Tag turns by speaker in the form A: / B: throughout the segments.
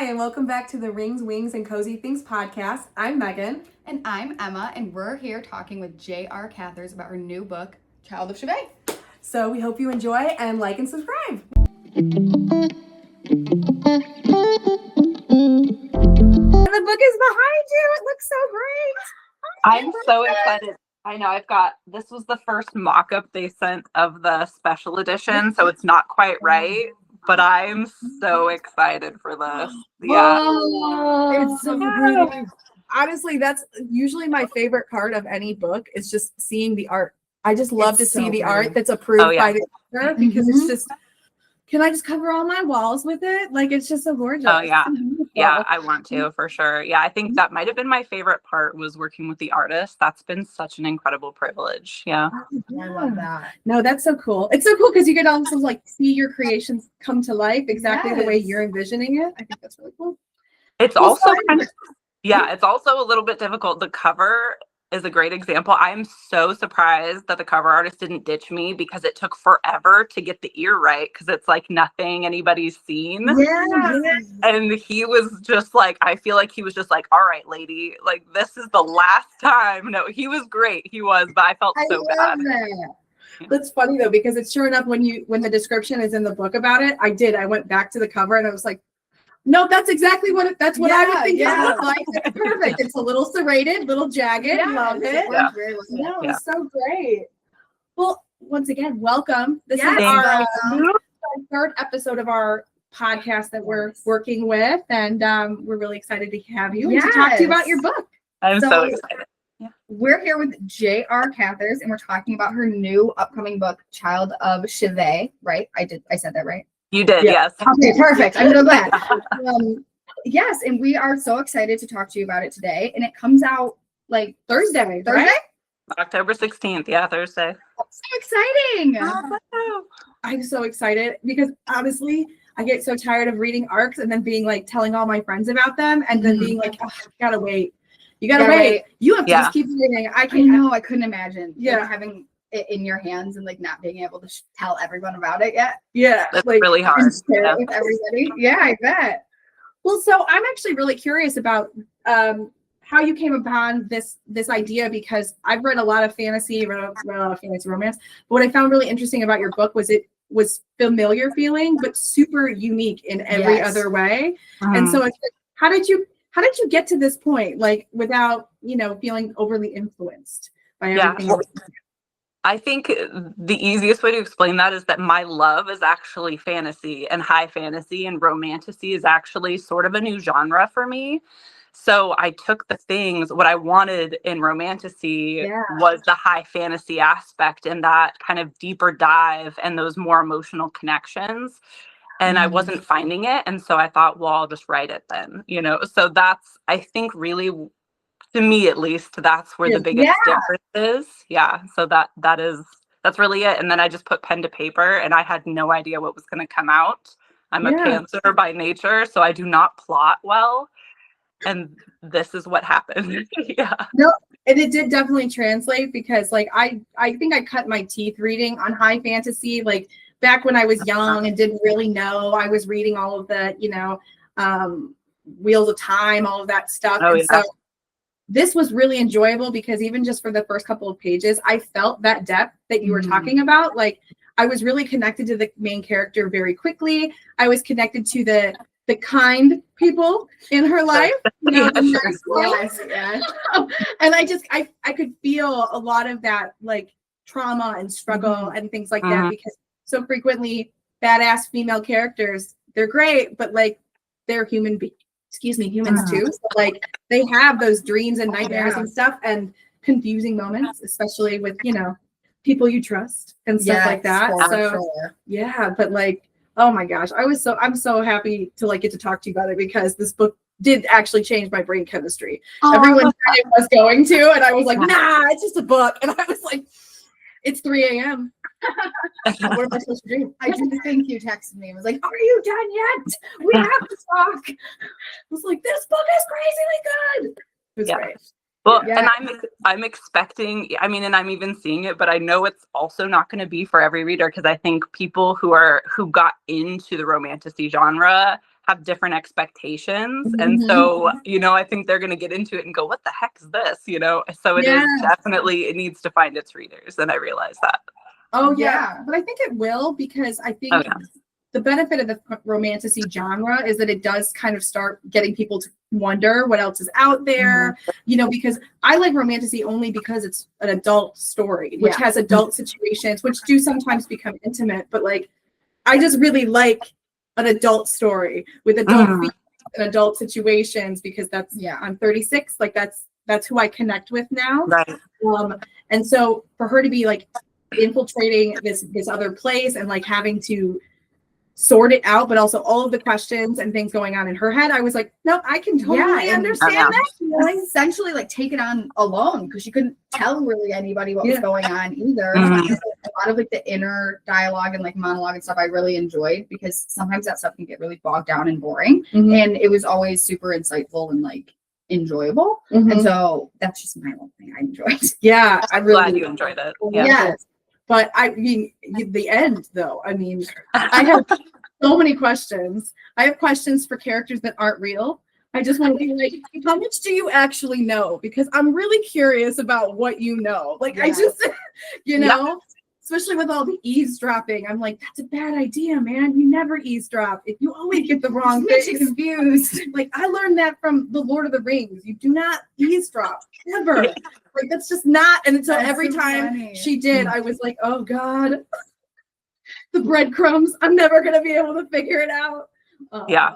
A: and welcome back to the Rings, Wings, and Cozy Things podcast. I'm Megan.
B: And I'm Emma, and we're here talking with JR Cathers about her new book, Child of Shivay.
A: So we hope you enjoy and like and subscribe. The book is behind you. It looks so great.
C: I'm so excited. I know this was the first mock-up they sent of the special edition, so it's not quite right, but I'm so excited for this. Yeah.
A: It's so pretty. Honestly, that's usually my favorite part of any book is just seeing the art. I just love to see the art that's approved by the author because it's just, can I just cover all my walls with it? Like, it's just so gorgeous.
C: Oh, yeah. Yeah, I want to, for sure. Yeah, I think that might have been my favorite part was working with the artist. That's been such an incredible privilege. Yeah.
B: I love that.
A: No, that's so cool. It's so cool because you get also like see your creations come to life exactly the way you're envisioning it. I think that's really cool.
C: It's also kind of, it's also a little bit difficult. The cover is a great example. I am so surprised that the cover artist didn't ditch me because it took forever to get the ear right because it's like nothing anybody's seen.
A: Yeah.
C: And he was just like, I feel like he was just like, all right, lady, like this is the last time. No, he was great. He was, but I felt so bad.
A: That's funny though, because it's sure enough when the description is in the book about it, I went back to the cover and I was like, no, that's exactly what I would think it looked like. It's perfect. It's a little serrated, little jagged. Love it. No, it's so great. Well, once again, welcome. This is our third episode of our podcast that we're working with, and we're really excited to have you and to talk to you about your book.
C: I'm so excited.
B: Yeah. We're here with JR Cathers, and we're talking about her new upcoming book, Child of Shivay, right? I said that right?
C: You did, yes.
B: Okay, perfect. I'm so glad. Yes, and we are so excited to talk to you about it today. And it comes out like Thursday?
A: Right?
C: October 16th, Thursday.
B: That's so exciting.
A: I'm so excited because honestly, I get so tired of reading arcs and then being like telling all my friends about them and then being like, oh, you gotta wait. You gotta wait. You have to just keep reading. I
B: couldn't imagine having it in your hands and like not being able to tell everyone about it yet.
C: It's like, really hard
B: and share it with everybody. Yeah, I bet.
A: Well, so I'm actually really curious about how you came upon this idea because I've read a lot of fantasy, read a lot of fantasy romance. But what I found really interesting about your book was it was familiar feeling, but super unique in every other way. And so it's like, how did you get to this point, like without feeling overly influenced by everything?
C: I think the easiest way to explain that is that my love is actually fantasy and high fantasy, and romantasy is actually sort of a new genre for me. So I took what I wanted in romantasy was the high fantasy aspect and that kind of deeper dive and those more emotional connections. And I wasn't finding it. And so I thought, well, I'll just write it then, So that's, I think, really, to me at least, that's where the biggest difference is. Yeah. So that's really it. And then I just put pen to paper and I had no idea what was going to come out. I'm a Pantser by nature, so I do not plot well. And this is what happened.
A: No, and it did definitely translate because like I think I cut my teeth reading on high fantasy, like back when I was young and didn't really know. I was reading all of the, Wheels of Time, all of that stuff. So this was really enjoyable because even just for the first couple of pages, I felt that depth that you were talking about. Like I was really connected to the main character very quickly. I was connected to the kind people in her life. And I could feel a lot of that like trauma and struggle and things like that because so frequently badass female characters, they're great, but like they're humans too. So like they have those dreams and nightmares and stuff and confusing moments, especially with, people you trust and stuff like that. So but like, oh my gosh, I'm so happy to like get to talk to you about it because this book did actually change my brain chemistry. Everyone said it was going to, and I was like, nah, it's just a book. And I was like, it's 3 a.m. What am I supposed to do?
B: I do think you texted me and was like, are you done yet? We have to talk. I
A: was like, this book is crazily good. It was great.
C: Well, and I'm expecting, and I'm even seeing it, but I know it's also not going to be for every reader because I think people who got into the romantasy genre have different expectations. And so, you know, I think they're going to get into it and go, what the heck is this? You know, so it is definitely, it needs to find its readers. And I realize that.
A: Oh yeah. But I think it will, because I think the benefit of the romantasy genre is that it does kind of start getting people to wonder what else is out there, you know, because I like romantasy only because it's an adult story, which has adult situations, which do sometimes become intimate, but like, I just really like an adult story with adult feelings and adult situations, because that's, I'm 36, like that's who I connect with now.
C: Right.
A: And so for her to be like infiltrating this other place and like having to sort it out, but also all of the questions and things going on in her head, I was like, no, I can totally understand that.
B: Like essentially like take it on alone, because she couldn't tell really anybody what was going on either. A lot of like the inner dialogue and like monologue and stuff I really enjoyed, because sometimes that stuff can get really bogged down and boring, and it was always super insightful and like enjoyable. And so that's just my whole thing I enjoyed.
A: Yeah,
C: I'm glad you enjoyed it.
A: Yes. But I mean, the end, though, I mean, I have so many questions. I have questions for characters that aren't real. I just want to be like, how much do you actually know? Because I'm really curious about what you know. Like, I just, you know, especially with all the eavesdropping, I'm like, that's a bad idea, man. You never eavesdrop. If you always get the wrong thing confused. Like, I learned that from The Lord of the Rings. You do not eavesdrop, ever. Like, that's just not. And so every time she did, I was like, oh God, the breadcrumbs. I'm never going to be able to figure it out.
C: Oh yeah.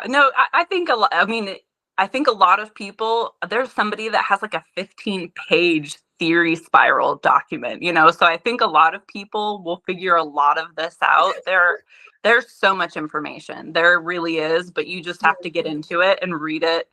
C: No, I think a lot, I mean, I think a lot of people, there's somebody that has like a 15-page theory spiral document, you know, so I think a lot of people will figure a lot of this out. There's so much information. There really is, but you just have to get into it and read it.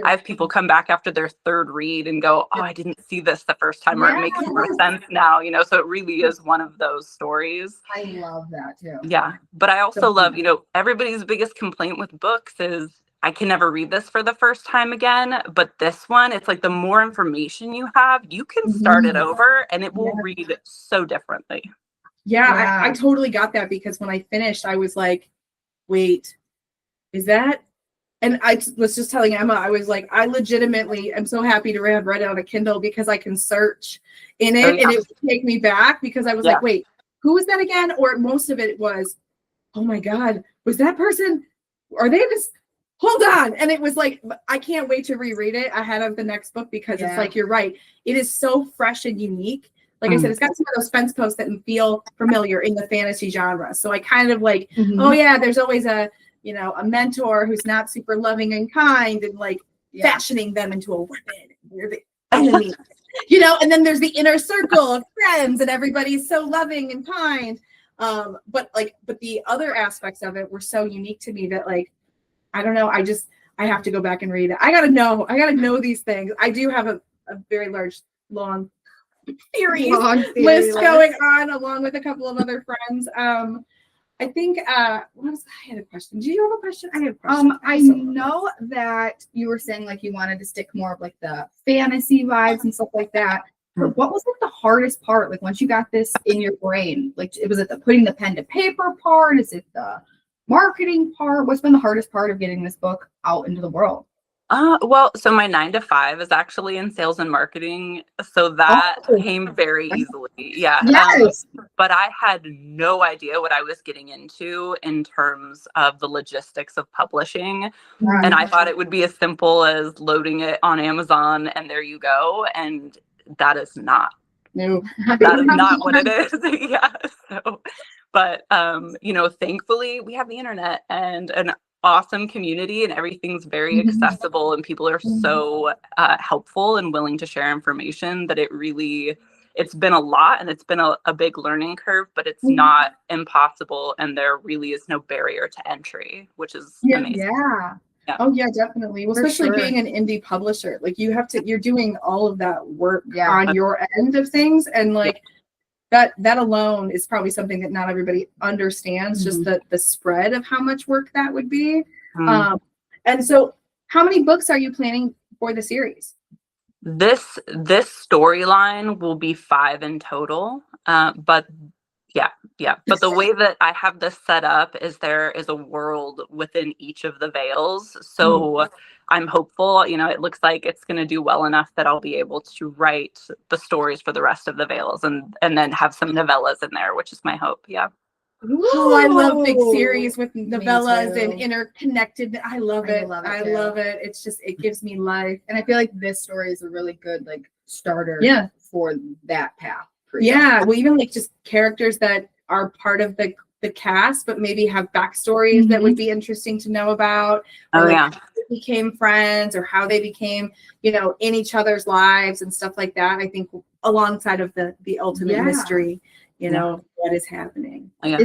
C: I have people come back after their third read and go, oh, I didn't see this the first time, or it makes more sense now, you know, so it really is one of those stories.
B: I love that too.
C: Yeah. But I also love, you know, everybody's biggest complaint with books is I can never read this for the first time again. But this one, it's like the more information you have, you can start it over and it will read so differently.
A: Yeah, I totally got that, because when I finished, I was like, wait, is that? And I was just telling Emma, I was like, I legitimately am so happy to have read it on a Kindle, because I can search in it and it would take me back, because I was like, wait, who was that again? Or most of it was, oh my God, was that person? Are they this? Hold on. And it was like, I can't wait to reread it ahead of the next book, because it's like, you're right. It is so fresh and unique. Like I said, it's got some of those fence posts that feel familiar in the fantasy genre. So I kind of like, oh yeah, there's always a, you know, a mentor who's not super loving and kind, and like fashioning them into a weapon. You're the enemy, you know, and then there's the inner circle of friends and everybody's so loving and kind. But the other aspects of it were so unique to me that, like, I don't know. I have to go back and read it. I gotta know these things. I do have a very large, long theory list going on, along with a couple of other friends. I think I had a question. Do you have a question? I have a question.
B: I know that you were saying like you wanted to stick more of like the fantasy vibes and stuff like that. But what was like the hardest part? Like once you got this in your brain, like was it the putting the pen to paper part? Is it the marketing part? What's been the hardest part of getting this book out into the world?
C: Well, so my 9-to-5 is actually in sales and marketing, so that came very easily. Yeah.
B: Yes.
C: But I had no idea what I was getting into in terms of the logistics of publishing. And I thought it would be as simple as loading it on Amazon and there you go. And that is not.
A: No.
C: That is not what it is. Yeah. So, but you know, thankfully we have the internet and an awesome community, and everything's very accessible, and people are so helpful and willing to share information that it's been a lot, and it's been a big learning curve, but it's not impossible, and there really is no barrier to entry, which is amazing.
B: Yeah.
A: Oh yeah, definitely. Well, especially being an indie publisher, like you're doing all of that work on your end of things, and like that alone is probably something that not everybody understands, just the spread of how much work that would be. And so how many books are you planning for the series?
C: This storyline will be 5 in total, but Yeah. But the way that I have this set up is there is a world within each of the veils. So I'm hopeful, it looks like it's going to do well enough that I'll be able to write the stories for the rest of the veils and then have some novellas in there, which is my hope. Yeah.
A: Oh, I love big series with
B: Me
A: novellas
B: too.
A: and interconnected. I love it. I
B: too.
A: love it. It's just, it gives me life.
B: And I feel like this story is a really good like starter for that path.
A: Yeah. Well, even like just characters that are part of the cast, but maybe have backstories that would be interesting to know about. Or how they became friends or how they became, in each other's lives and stuff like that. I think alongside of the ultimate mystery, what is happening.
C: Yeah.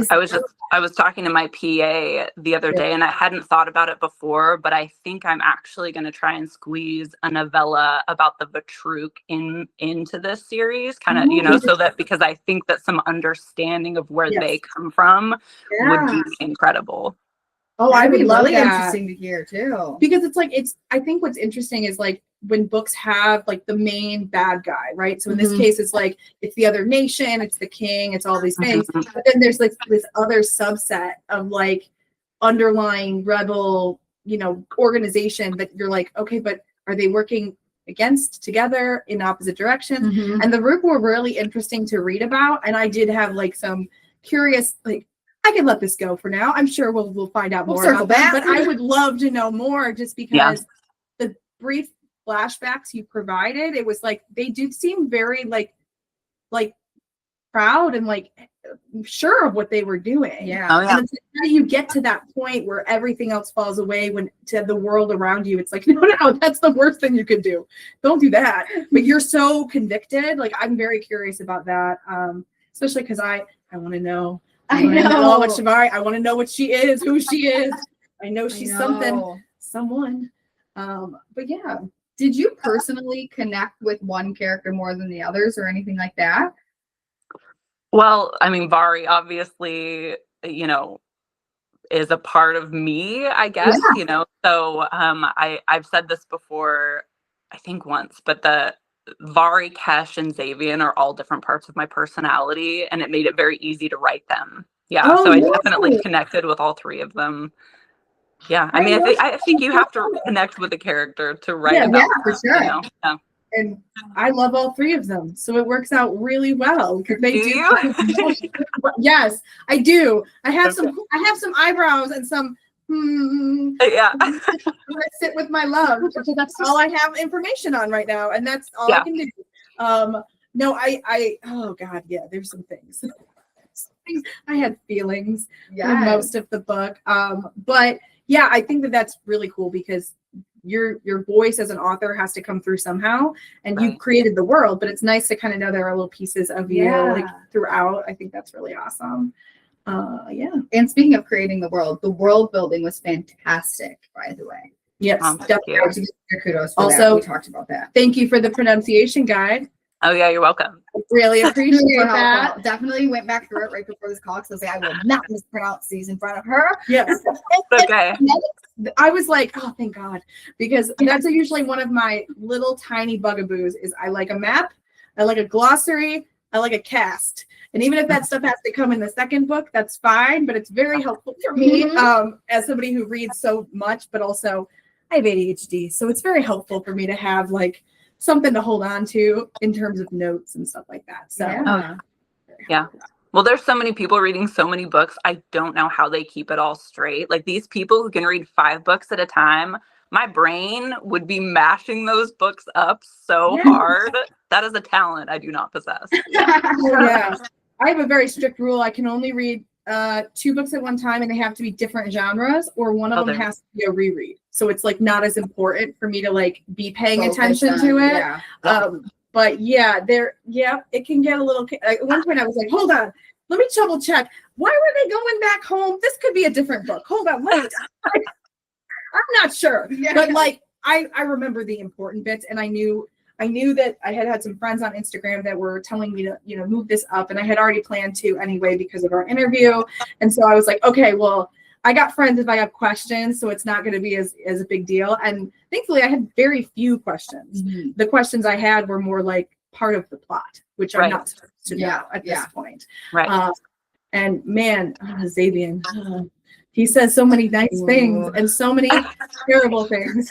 C: I was talking to my PA the other day and I hadn't thought about it before, but I think I'm actually going to try and squeeze a novella about the Vatruk into this series, kind of, so that, because I think that some understanding of where they come from would be incredible.
B: Oh, I would love that.
A: Interesting to hear too. Because I think what's interesting is like when books have like the main bad guy, right? So in this case, it's like, it's the other nation, it's the king, it's all these things. But then there's like this other subset of like underlying rebel, organization that you're like, okay, but are they working together in opposite directions? And the Rook were really interesting to read about. And I did have like some curious, like, I can let this go for now. I'm sure we'll find out more about that. But I would love to know more just because the brief flashbacks you provided, it was like they did seem very like proud and like sure of what they were doing.
B: Yeah.
A: And it's like, how do you get to that point where everything else falls away when to the world around you? It's like, no, that's the worst thing you could do. Don't do that. But you're so convicted. Like, I'm very curious about that. Especially because I want to know. I know what Shivay. I want to know what she is, who she is. I know she's someone. But yeah.
B: Did you personally connect with one character more than the others or anything like that?
C: Well, I mean, Vari obviously, is a part of me, I guess, So I've said this before, I think once, but the Vari, Kesh, and Xavian are all different parts of my personality, and it made it very easy to write them. Yeah, so I definitely connected with all three of them. Yeah, I mean, I think you have to connect with the character to write about them,
B: for sure.
C: Yeah.
A: And I love all three of them, so it works out really well because they do. Yes, I do. I have some eyebrows and some. I sit with my love. That's all I have information on right now, and that's all I can do. No, I. Oh God, yeah. There's some things. I had feelings for most of the book, but yeah, I think that's really cool because your voice as an author has to come through somehow, and you've created the world, but it's nice to kind of know there are little pieces of you like throughout. I think that's really awesome.
B: And speaking of creating the world building was fantastic, by the way.
A: Yes, definitely.
B: Kudos for that. We talked about that.
A: Thank you for the pronunciation guide.
C: Oh yeah, you're welcome.
A: Really appreciate that.
B: Definitely went back through it right before this call because I will not mispronounce these in front of her.
A: Yes.
C: Okay.
A: I was like, oh, thank God, because that's usually one of my little tiny bugaboos. Is I like a map, I like a glossary, I like a cast, and even if that stuff has to come in the second book, that's fine. But it's very helpful for me as somebody who reads so much, but also I have ADHD, so it's very helpful for me to have like something to hold on to in terms of notes and stuff like that. So
C: yeah. Well, there's so many people reading so many books. I don't know how they keep it all straight. Like these people who can read 5 books at a time, my brain would be mashing those books up so hard. That is a talent I do not possess.
A: I have a very strict rule. I can only read 2 books at one time, and they have to be different genres, or one of them has to be a reread. So it's like not as important for me to like be paying attention to it. But it can get a little. At one point, I was like, "Hold on, let me double check. Why were they going back home? This could be a different book. Hold on, I'm not sure." But like, I remember the important bits, and I knew that I had some friends on Instagram that were telling me to move this up, and I had already planned to anyway because of our interview. And so I was like, okay, well, I got friends if I have questions, so it's not going to be as a big deal. And thankfully, I had very few questions. The questions I had were more like part of the plot, which I'm not supposed to know at this point. And man, Xavier, he says so many nice things and so many terrible things.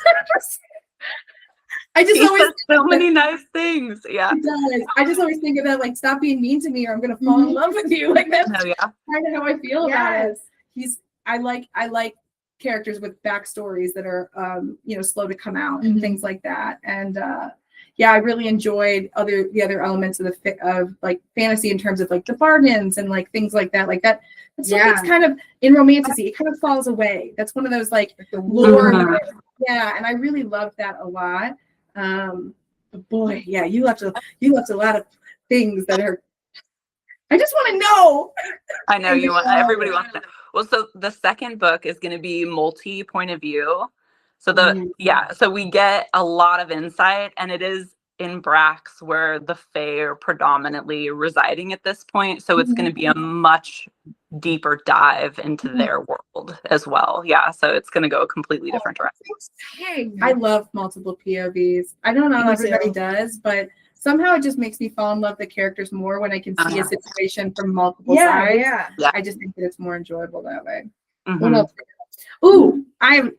A: I just
C: He
A: always
C: says so many nice things. Yeah.
A: He does. I just always think of that, like, stop being mean to me or I'm gonna fall in love with you. Like that's
C: Oh, yeah.
A: kind of how I feel about it. I like characters with backstories that are slow to come out and things like that. And I really enjoyed the other elements of like fantasy in terms of like the bargains and like things like that. Like that. That's something that's kind of in romantasy. It kind of falls away. That's one of those like the lore. Yeah, and I really loved that a lot. But boy, yeah, you left a lot of things that are. I just want to know.
C: I know you want. Everybody wants to know. Well, so the second book is going to be multi-point of view. So so we get a lot of insight, and it is in Brax where the Fae are predominantly residing at this point. So it's going to be a much deeper dive into their world as well. Yeah, so it's going to go a completely different direction.
A: I love multiple POVs. I don't know if everybody does, but somehow it just makes me fall in love with the characters more when I can see a situation from multiple sides. Yeah. I just think that it's more enjoyable that way. What else? Ooh,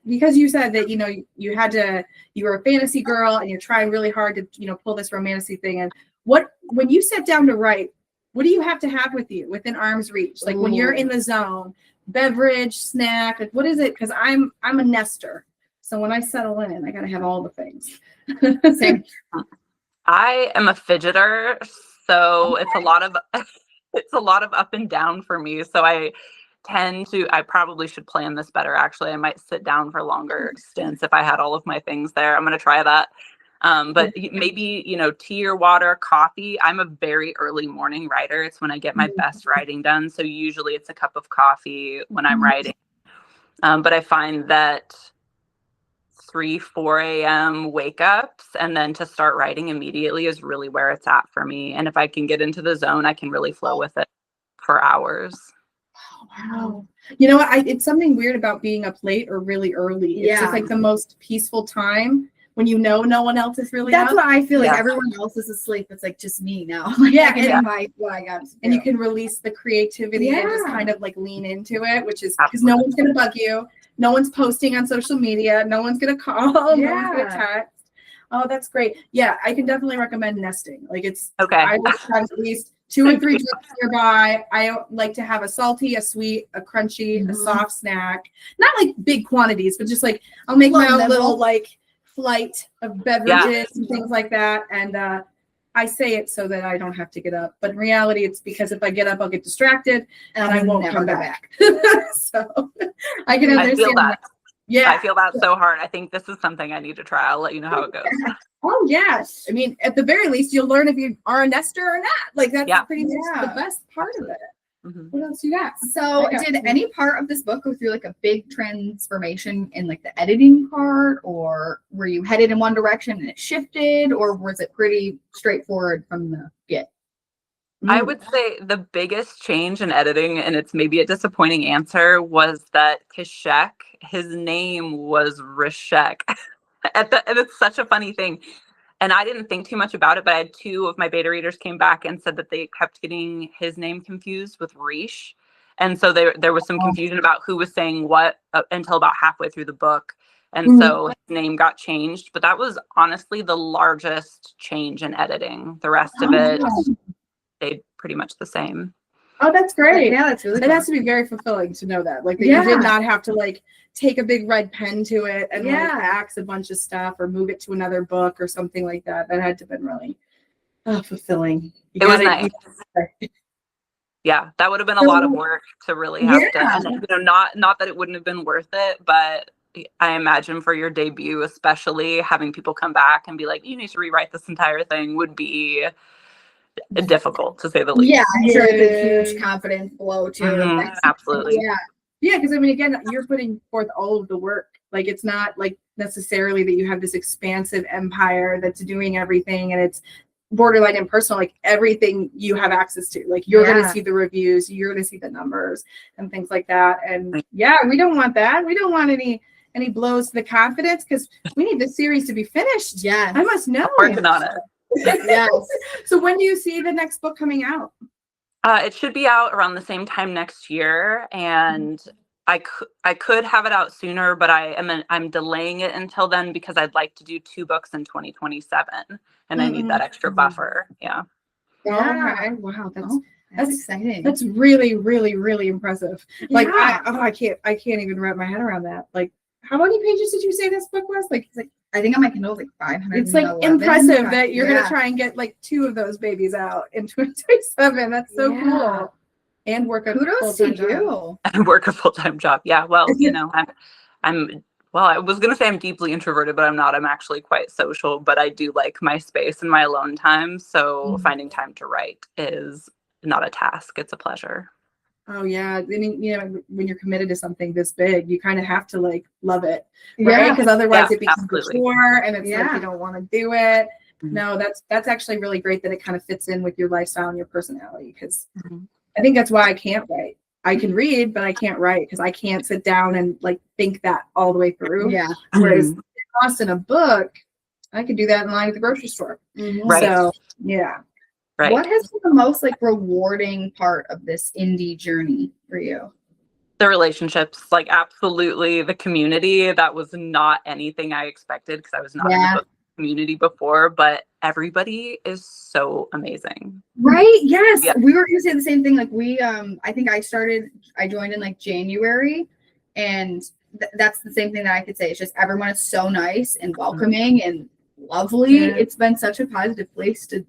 A: because you said that you were a fantasy girl and you're trying really hard to pull this romantic thing. And when you sit down to write, what do you have to have with you within arm's reach? Like when you're in the zone, beverage, snack, like what is it? Because I'm a nester, so when I settle in, I gotta have all the things. Same.
C: I am a fidgeter, so it's a lot of up and down for me. So I probably should plan this better. Actually, I might sit down for longer stints if I had all of my things there. I'm going to try that. But maybe, tea or water, coffee. I'm a very early morning writer. It's when I get my best writing done. So usually it's a cup of coffee when I'm writing. But I find that 3-4 a.m. wake ups and then to start writing immediately is really where it's at for me. And if I can get into the zone, I can really flow with it for hours.
A: Wow. You know what? It's something weird about being up late or really early. It's just like the most peaceful time when no one else is really
B: That's
A: up.
B: what I feel like. Everyone else is asleep. It's like just me now. Like, I can what I got to do.
A: And you can release the creativity and just kind of like lean into it, which is because no one's going to bug you. No one's posting on social media. No one's going to call. No one's going to text. Oh, that's great. Yeah, I can definitely recommend nesting. Like it's okay. I would have at least 2 or 3 drinks nearby. I like to have a salty, a sweet, a crunchy, a soft snack. Not like big quantities, but just like I'll make my own little like flight of beverages and things like that. And I say it so that I don't have to get up. But in reality, it's because if I get up, I'll get distracted and I won't come back. So I can understand
C: feel that.
A: Yeah.
C: I feel that so hard. I think this is something I need to try. I'll let you know how it goes.
A: Oh, yes. I mean, at the very least, you'll learn if you are a nester or not. Like, that's pretty much the best part of it. What else you got?
B: So did any part of this book go through like a big transformation in like the editing part, or were you headed in one direction and it shifted, or was it pretty straightforward from the get?
C: I would say the biggest change in editing, and it's maybe a disappointing answer, was that Keshek, his name was Rishek. And it's such a funny thing. And I didn't think too much about it, but I had 2 of my beta readers came back and said that they kept getting his name confused with Rish. And so there was some confusion about who was saying what until about halfway through the book. And so his name got changed. But that was honestly the largest change in editing. The rest of it stayed pretty much the same.
A: Oh, that's great.
B: Yeah, that's really
A: It has to be very fulfilling to know that. Like that you did not have to like take a big red pen to it and like axe a bunch of stuff or move it to another book or something like that. That had to have been really fulfilling.
C: It was nice. Yeah, that would have been a lot of work to really have to, not that it wouldn't have been worth it, but I imagine for your debut, especially having people come back and be like, you need to rewrite this entire thing would be difficult to say the least.
B: Yeah, I'm sure it's a huge confidence blow too.
C: Absolutely.
A: Yeah, because I mean, again, you're putting forth all of the work. Like it's not like necessarily that you have this expansive empire that's doing everything and it's borderline impersonal. Like everything you have access to. Like you're going to see the reviews, you're going to see the numbers and things like that. And we don't want that. We don't want any blows to the confidence because we need this series to be finished.
B: Yeah,
A: I must know.
C: Working on it.
A: Yes. So when do you see the next book coming out?
C: It should be out around the same time next year, and I could have it out sooner, but I'm delaying it until then because I'd like to do 2 books in 2027, and I need that extra buffer. Yeah.
A: Yeah. Okay. Wow.
B: That's exciting.
A: That's really, really, really impressive. Like I can't even wrap my head around that. Like, how many pages did you say this book was? Like,
B: it's like I think on my Kindle like 500.
A: It's like impressive that you're gonna try and get like 2 of those babies out in 2027. That's so cool. And work a
B: kudos to
A: full-time
B: you.
C: And work a full-time job. Yeah. Well, you know, well, I was gonna say I'm deeply introverted, but I'm not. I'm actually quite social, but I do like my space and my alone time. So finding time to write is not a task. It's a pleasure.
A: Oh yeah. I mean, you know, when you're committed to something this big, you kind of have to like love it, right? Because otherwise it becomes a chore and it's like you don't want to do it. No, that's actually really great that it kind of fits in with your lifestyle and your personality, because I think that's why I can't write. I can read, but I can't write because I can't sit down and like think that all the way through.
B: Yeah.
A: Whereas cost in a book, I could do that in line at the grocery store.
C: Right.
A: So yeah.
C: Right.
B: What has been the most like rewarding part of this indie journey for you?
C: The relationships, like absolutely the community. That was not anything I expected because I was not in the book community before, but everybody is so amazing.
B: Right? Yes. Yeah. We were gonna say the same thing. Like we I think I joined in like January, and that's the same thing that I could say. It's just everyone is so nice and welcoming and lovely. Yeah. It's been such a positive place to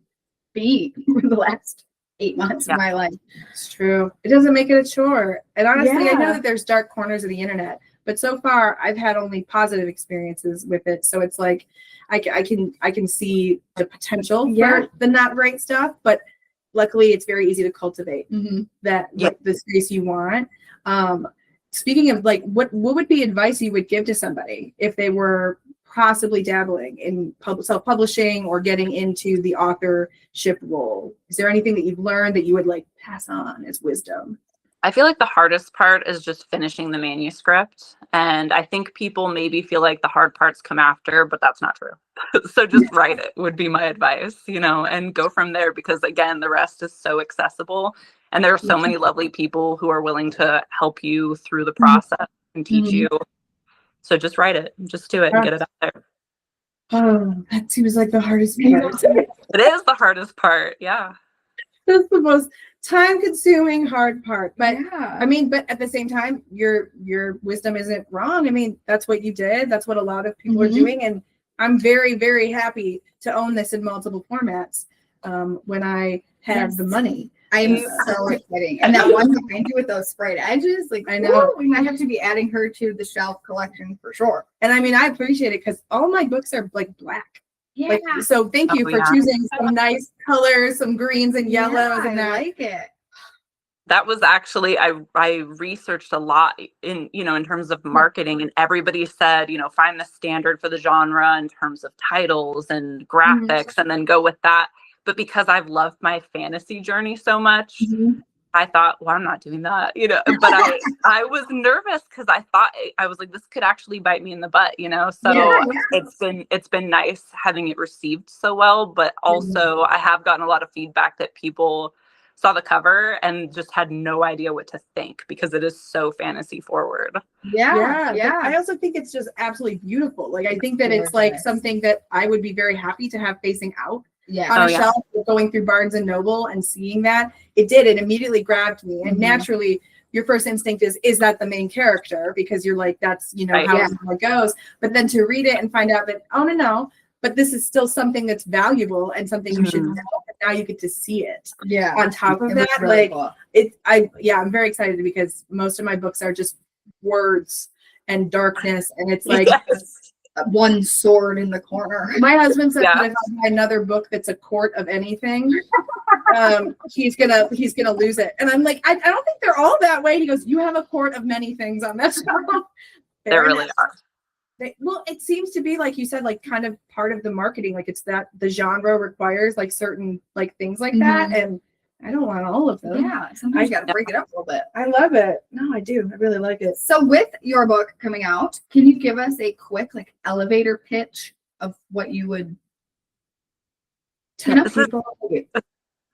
B: be for the last 8 months of my life.
A: It's true. It doesn't make it a chore. And honestly, I know that there's dark corners of the internet, but so far I've had only positive experiences with it. So it's like I can see the potential for the not great stuff, but luckily it's very easy to cultivate that like the space you want. Speaking of like, what would be advice you would give to somebody if they were possibly dabbling in self-publishing or getting into the authorship role? Is there anything that you've learned that you would like pass on as wisdom?
C: I feel like the hardest part is just finishing the manuscript. And I think people maybe feel like the hard parts come after, but that's not true. So just write it would be my advice, you know, and go from there, because again, the rest is so accessible. And there are so many lovely people who are willing to help you through the process and teach you. So just write it, just do it and get it out there.
A: Oh, that seems like the hardest part.
C: It is the hardest part. Yeah.
A: That's the most time-consuming hard part. But I mean, but at the same time, your wisdom isn't wrong. I mean, that's what you did. That's what a lot of people are doing. And I'm very, very happy to own this in multiple formats when I have the money.
B: I'm so exciting. And that one behind you with those sprayed edges, like I know we might have to be adding her to the shelf collection for sure.
A: And I mean, I appreciate it because all my books are like black. Yeah. Like, so thank you for choosing some nice colors, some greens and yellows, and I like it.
C: That was actually, I researched a lot in terms of marketing, and everybody said, find the standard for the genre in terms of titles and graphics and then go with that. But because I've loved my fantasy journey so much, I thought, well, I'm not doing that, but I was nervous because I was like, this could actually bite me in the butt, so it's been nice having it received so well. But also I have gotten a lot of feedback that people saw the cover and just had no idea what to think because it is so fantasy forward.
A: Yeah. I also think it's just absolutely beautiful. Like, I think that it's like something that I would be very happy to have facing out on a shelf, going through Barnes and Noble and seeing that. It immediately grabbed me. And naturally your first instinct is that the main character, because you're like, that's, how it goes. But then to read it and find out that, oh, no, but this is still something that's valuable and something you should know. But now you get to see it. Yeah. On top of that, really cool. I'm very excited because most of my books are just words and darkness. And it's like,
B: one sword in the corner.
A: My husband said that if I buy another book that's a court of anything, he's gonna lose it. And I'm like, I don't think they're all that way. He goes, you have a court of many things on that shelf.
C: There really are.
A: Well, it seems to be like you said, like kind of part of the marketing. Like it's that the genre requires like certain like things like that, and I don't want all of them.
B: Yeah, sometimes you got to break it up a little bit.
A: I love it. No, I do. I really like it.
B: So with your book coming out, can you give us a quick like elevator pitch of what you would tell people?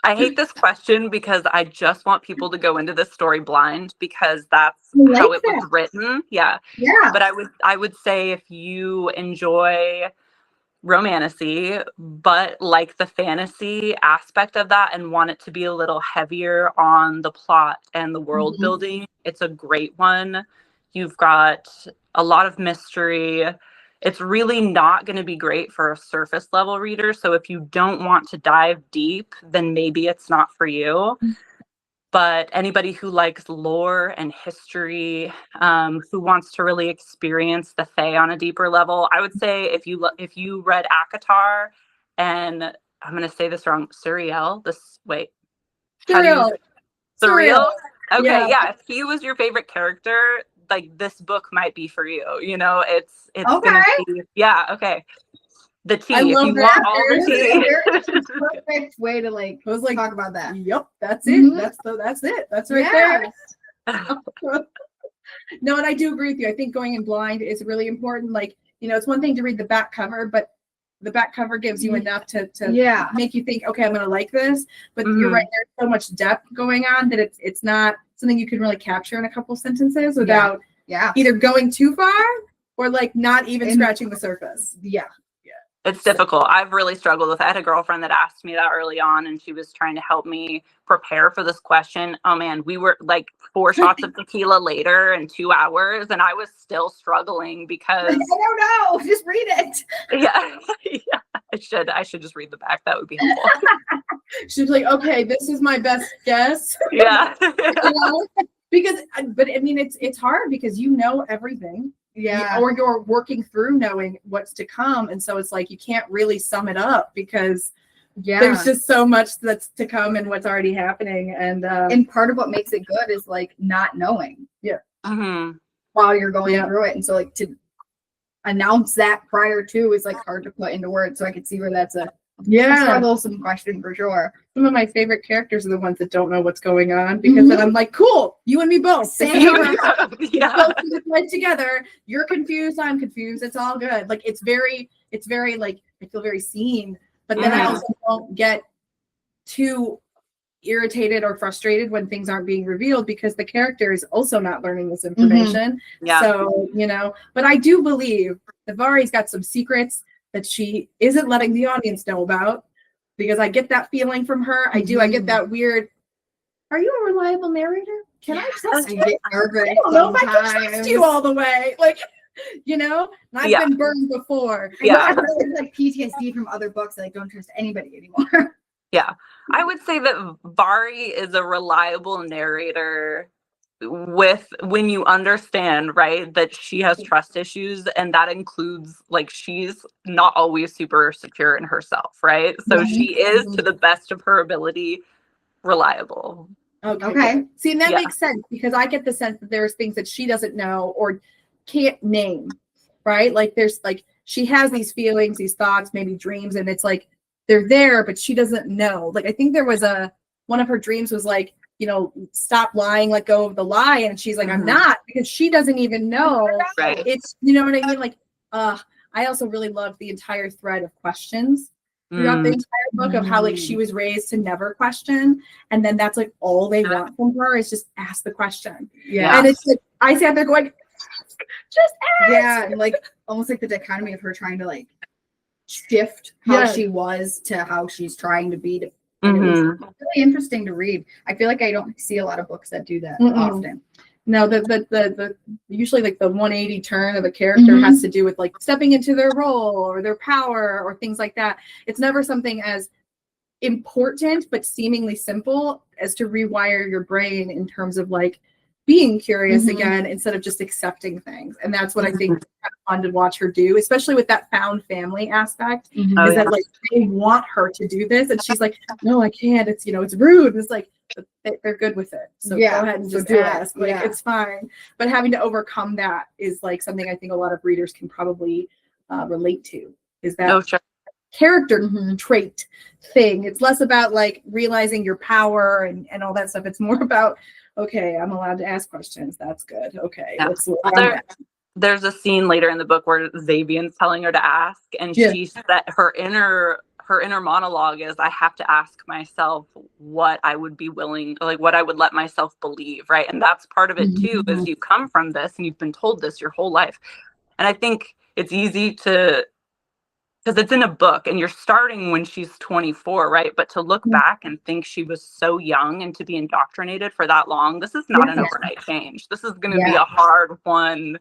C: I hate this question because I just want people to go into this story blind because that's
B: I
C: how
B: like
C: it was
B: that.
C: written. Yeah.
B: Yeah.
C: But I would say if you enjoy romantasy, but like the fantasy aspect of that and want it to be a little heavier on the plot and the world
B: Mhm.
C: building, it's a great one. You've got a lot of mystery. It's really not going to be great for a surface level reader. So if you don't want to dive deep, then maybe it's not for you. But anybody who likes lore and history, who wants to really experience the Fae on a deeper level, I would say if you read ACOTAR and I'm going to say this wrong, Suriel. How do you
A: Surreal.
C: Surreal? Okay,
A: Yeah.
C: yeah. If he was your favorite character, like this book might be for you. You know, it's gonna
B: Okay.
C: be okay. The tea.
A: I
C: If
A: love
C: you
A: that.
C: want all the tea.
B: Perfect way to like
A: I was like,
B: talk about that.
A: Yep, that's
B: Mhm.
A: it. That's it. That's right
B: Yeah.
A: there. No, and I do agree with you. I think going in blind is really important. Like, it's one thing to read the back cover, but the back cover gives you enough to
B: Yeah.
A: make you think, okay, I'm gonna like this. But you're
C: Mhm.
A: right, there's so much depth going on that it's not something you can really capture in a couple sentences without
B: Yeah.
A: either going too far or like not even
B: And-
A: scratching the surface.
B: Yeah.
C: It's difficult. I've really struggled with it. I had a girlfriend that asked me that early on, and she was trying to help me prepare for this question. Oh man, we were like 4 shots of tequila later and 2 hours, and I was still struggling because
B: I don't know. Just read it.
C: yeah, yeah. I should just read the back. That would be helpful.
A: She's like, okay, this is my best guess.
C: Yeah.
A: Because, but I mean, it's hard because everything.
B: Yeah.
A: Or you're working through knowing what's to come. And so it's like you can't really sum it up because there's just so much that's to come and what's already happening. And
B: part of what makes it good is like not knowing
C: Mhm.
B: while you're going
A: Yeah.
B: through it. And so like to announce that prior to is like hard to put into words. So I could see where that's a troublesome question for sure.
A: Some of my favorite characters are the ones that don't know what's going on because then I'm like, cool, you and me both.
B: Same.
C: Yeah.
A: Both right together. You're confused, I'm confused. It's all good. Like it's very like I feel very seen, but then I also don't get too irritated or frustrated when things aren't being revealed because the character is also not learning this information.
C: Yeah.
A: So, but I do believe that Vari's got some secrets that she isn't letting the audience know about because I get that feeling from her. I do. I get that weird, are you a reliable narrator? Can I trust you?
B: I get nervous.
A: I don't know if I can trust
B: sometimes.
A: you all the way. Like, and I've been burned before.
C: Yeah.
B: I really like PTSD from other books that I don't trust anybody anymore.
C: Yeah. I would say that Vari is a reliable narrator when you understand, right, that she has trust issues, and that includes like she's not always super secure in herself, right? So she is, to the best of her ability, reliable.
A: Okay. See, and that
C: Yeah.
A: makes sense because I get the sense that there's things that she doesn't know or can't name, right? Like there's like she has these feelings, these thoughts, maybe dreams, and it's like they're there, but she doesn't know. Like I think there was one of her dreams was like, stop lying, let go of the lie, and she's like, I'm not, because she doesn't even know.
C: Right.
A: It's what I mean? Like, I also really loved the entire thread of questions throughout the entire book of how like she was raised to never question, and then that's like all they want from her is just ask the question.
B: Yeah.
A: And it's like I sat there going, just ask.
B: Yeah, and like almost like the dichotomy of her trying to like shift how she was to how she's trying to be. And it was really interesting to read. I feel like I don't see a lot of books that do that often.
A: No, the usually like the 180 turn of a character has to do with like stepping into their role or their power or things like that. It's never something as important but seemingly simple as to rewire your brain in terms of like being curious again instead of just accepting things. And that's what I think is kind of fun to watch her do, especially with that found family aspect, is that like they want her to do this. And she's like, no, I can't. It's, it's rude. And it's like, they're good with it. So go ahead and just ask. Like, it's fine. But having to overcome that is like something I think a lot of readers can probably relate to, is that character trait thing. It's less about like realizing your power and all that stuff. It's more about, okay, I'm allowed to ask questions. That's good. Okay.
C: There's a scene later in the book where Xavier's telling her to ask, and she said her her inner monologue is, I have to ask myself what I would be willing, like what I would let myself believe, right? And that's part of it too, is you come from this and you've been told this your whole life. And I think it's easy to, because it's in a book and you're starting when she's 24, right? But to look back and think she was so young and to be indoctrinated for that long, this is not an overnight change. This is going to be a hard one.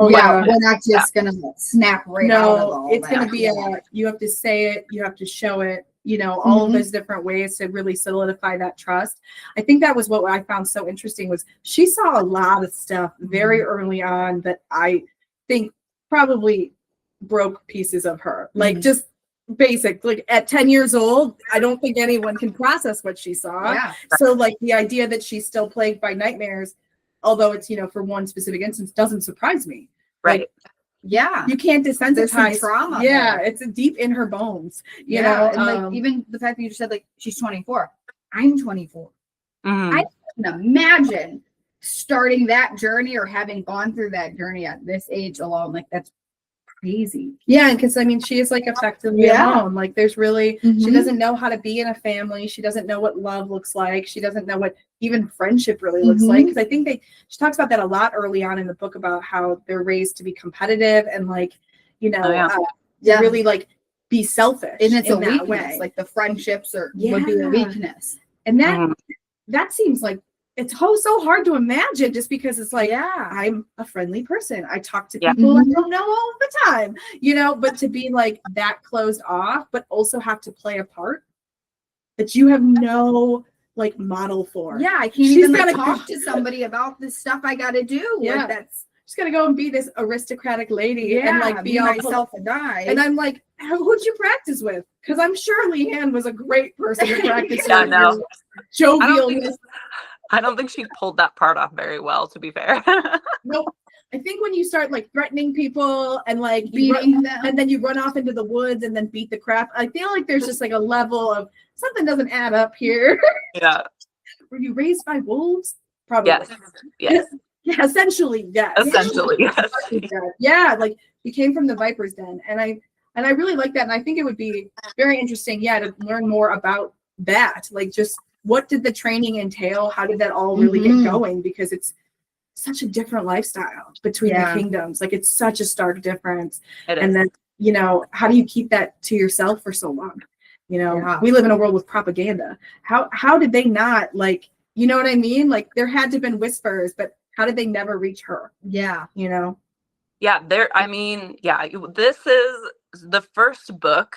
B: Oh yeah, we're not just gonna snap right out of all
A: it's
B: that.
A: gonna be you have to say it, you have to show it, you know, all of those different ways to really solidify that trust. I think that was what I found so interesting, was she saw a lot of stuff very early on that I think probably broke pieces of her. Like just basic, like at 10 years old, I don't think anyone can process what she saw.
B: Yeah.
A: So like the idea that she's still plagued by nightmares, although it's, you know, for one specific instance, doesn't surprise me.
C: Right.
A: Like,
B: yeah.
A: you can't desensitize.
B: There's some trauma.
A: Yeah,
B: there.
A: it's deep in her bones. You
B: know,
A: know,
B: and like even the fact that you just said like she's 24. I'm 24. I can imagine starting that journey or having gone through that journey at this age alone. Like that's crazy.
A: Yeah, because I mean, she is like effectively alone. Like there's really, she doesn't know how to be in a family. She doesn't know what love looks like. She doesn't know what even friendship really looks like. Because I think she talks about that a lot early on in the book, about how they're raised to be competitive and like, you know, really like be selfish.
B: And it's
A: in
B: a
A: that
B: weakness.
A: way.
B: Like the friendships would be a weakness.
A: And that seems like it's so hard to imagine, just because it's like, I'm a friendly person. I talk to people I don't know all the time, you know, but to be like that closed off, but also have to play a part that you have no like model for.
B: Yeah, I can't even like, talk to somebody about the stuff I got to do.
A: Yeah,
B: like, that's
A: just gonna go and be this aristocratic lady and like be all
B: myself and die.
A: And I'm like, who'd you practice with? Because I'm sure Leanne was a great person to practice with.
C: No.
A: Jovialness.
C: I don't think she pulled that part off very well, to be fair.
A: Nope. I think when you start like threatening people and like
B: beating them,
A: and then you run off into the woods and then beat the crap, I feel like there's just like a level of something doesn't add up here.
C: Yeah.
A: Were you raised by wolves? Probably.
C: Yes.
A: Yeah, essentially, yes.
C: Essentially, yes.
A: Yeah, like you came from the viper's den, and I really like that, and I think it would be very interesting, to learn more about that. Like, just what did the training entail? How did that all really get going? Because it's such a different lifestyle between the kingdoms. Like, it's such a stark difference. And then, you know, how do you keep that to yourself for so long? You know, we live in a world with propaganda. How did they not, like, you know what I mean? Like, there had to have been whispers, but how did they never reach her?
B: Yeah.
A: You know?
C: Yeah, this is the first book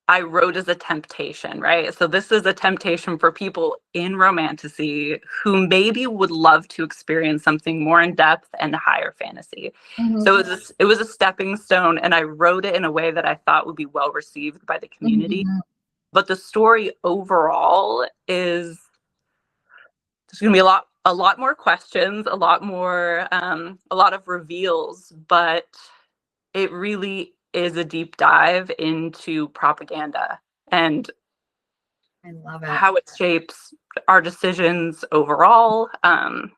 C: I wrote as a temptation, right? So this is a temptation for people in romantasy who maybe would love to experience something more in depth and higher fantasy. So it was a stepping stone, and I wrote it in a way that I thought would be well received by the community. But the story overall is, there's going to be a lot more questions, a lot of reveals, but it really is a deep dive into propaganda and
B: I love it.
C: How it shapes our decisions overall. I'm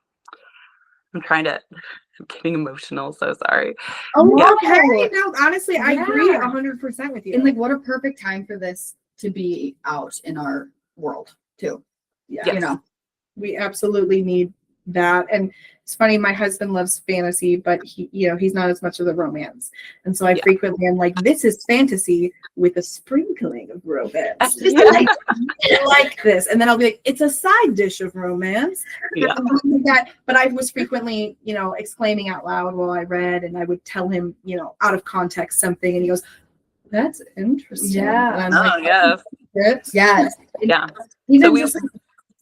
C: getting emotional, so sorry.
A: Oh, okay. No, honestly, I agree 100% with you.
B: And like, what a perfect time for this to be out in our world too.
A: Yeah.
B: You know,
A: we absolutely need that. And it's funny, my husband loves fantasy, but he's not as much of the romance. And so I frequently am like, this is fantasy with a sprinkling of romance. I like this. And then I'll be like, it's a side dish of romance.
C: Yeah.
A: But I was frequently, exclaiming out loud while I read, and I would tell him, out of context something, and he goes, that's interesting.
B: Yeah.
A: And I'm
B: yes.
C: Yeah.
B: Even just like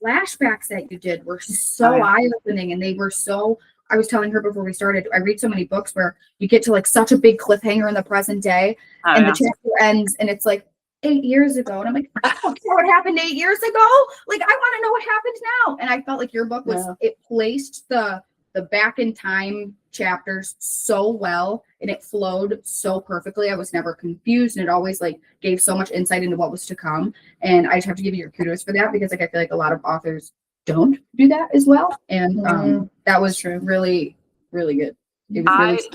B: flashbacks that you did were so eye-opening, and they were so, I was telling her before we started, I read so many books where you get to like such a big cliffhanger in the present day, and the chapter ends and it's like 8 years ago, and I'm like, oh, what happened 8 years ago? Like, I want to know what happened now. And I felt like your book was it placed the back in time chapters so well, and it flowed so perfectly. I was never confused, and it always like gave so much insight into what was to come. And I just have to give you your kudos for that, because like I feel like a lot of authors don't do that as well. And that was really, really good. It was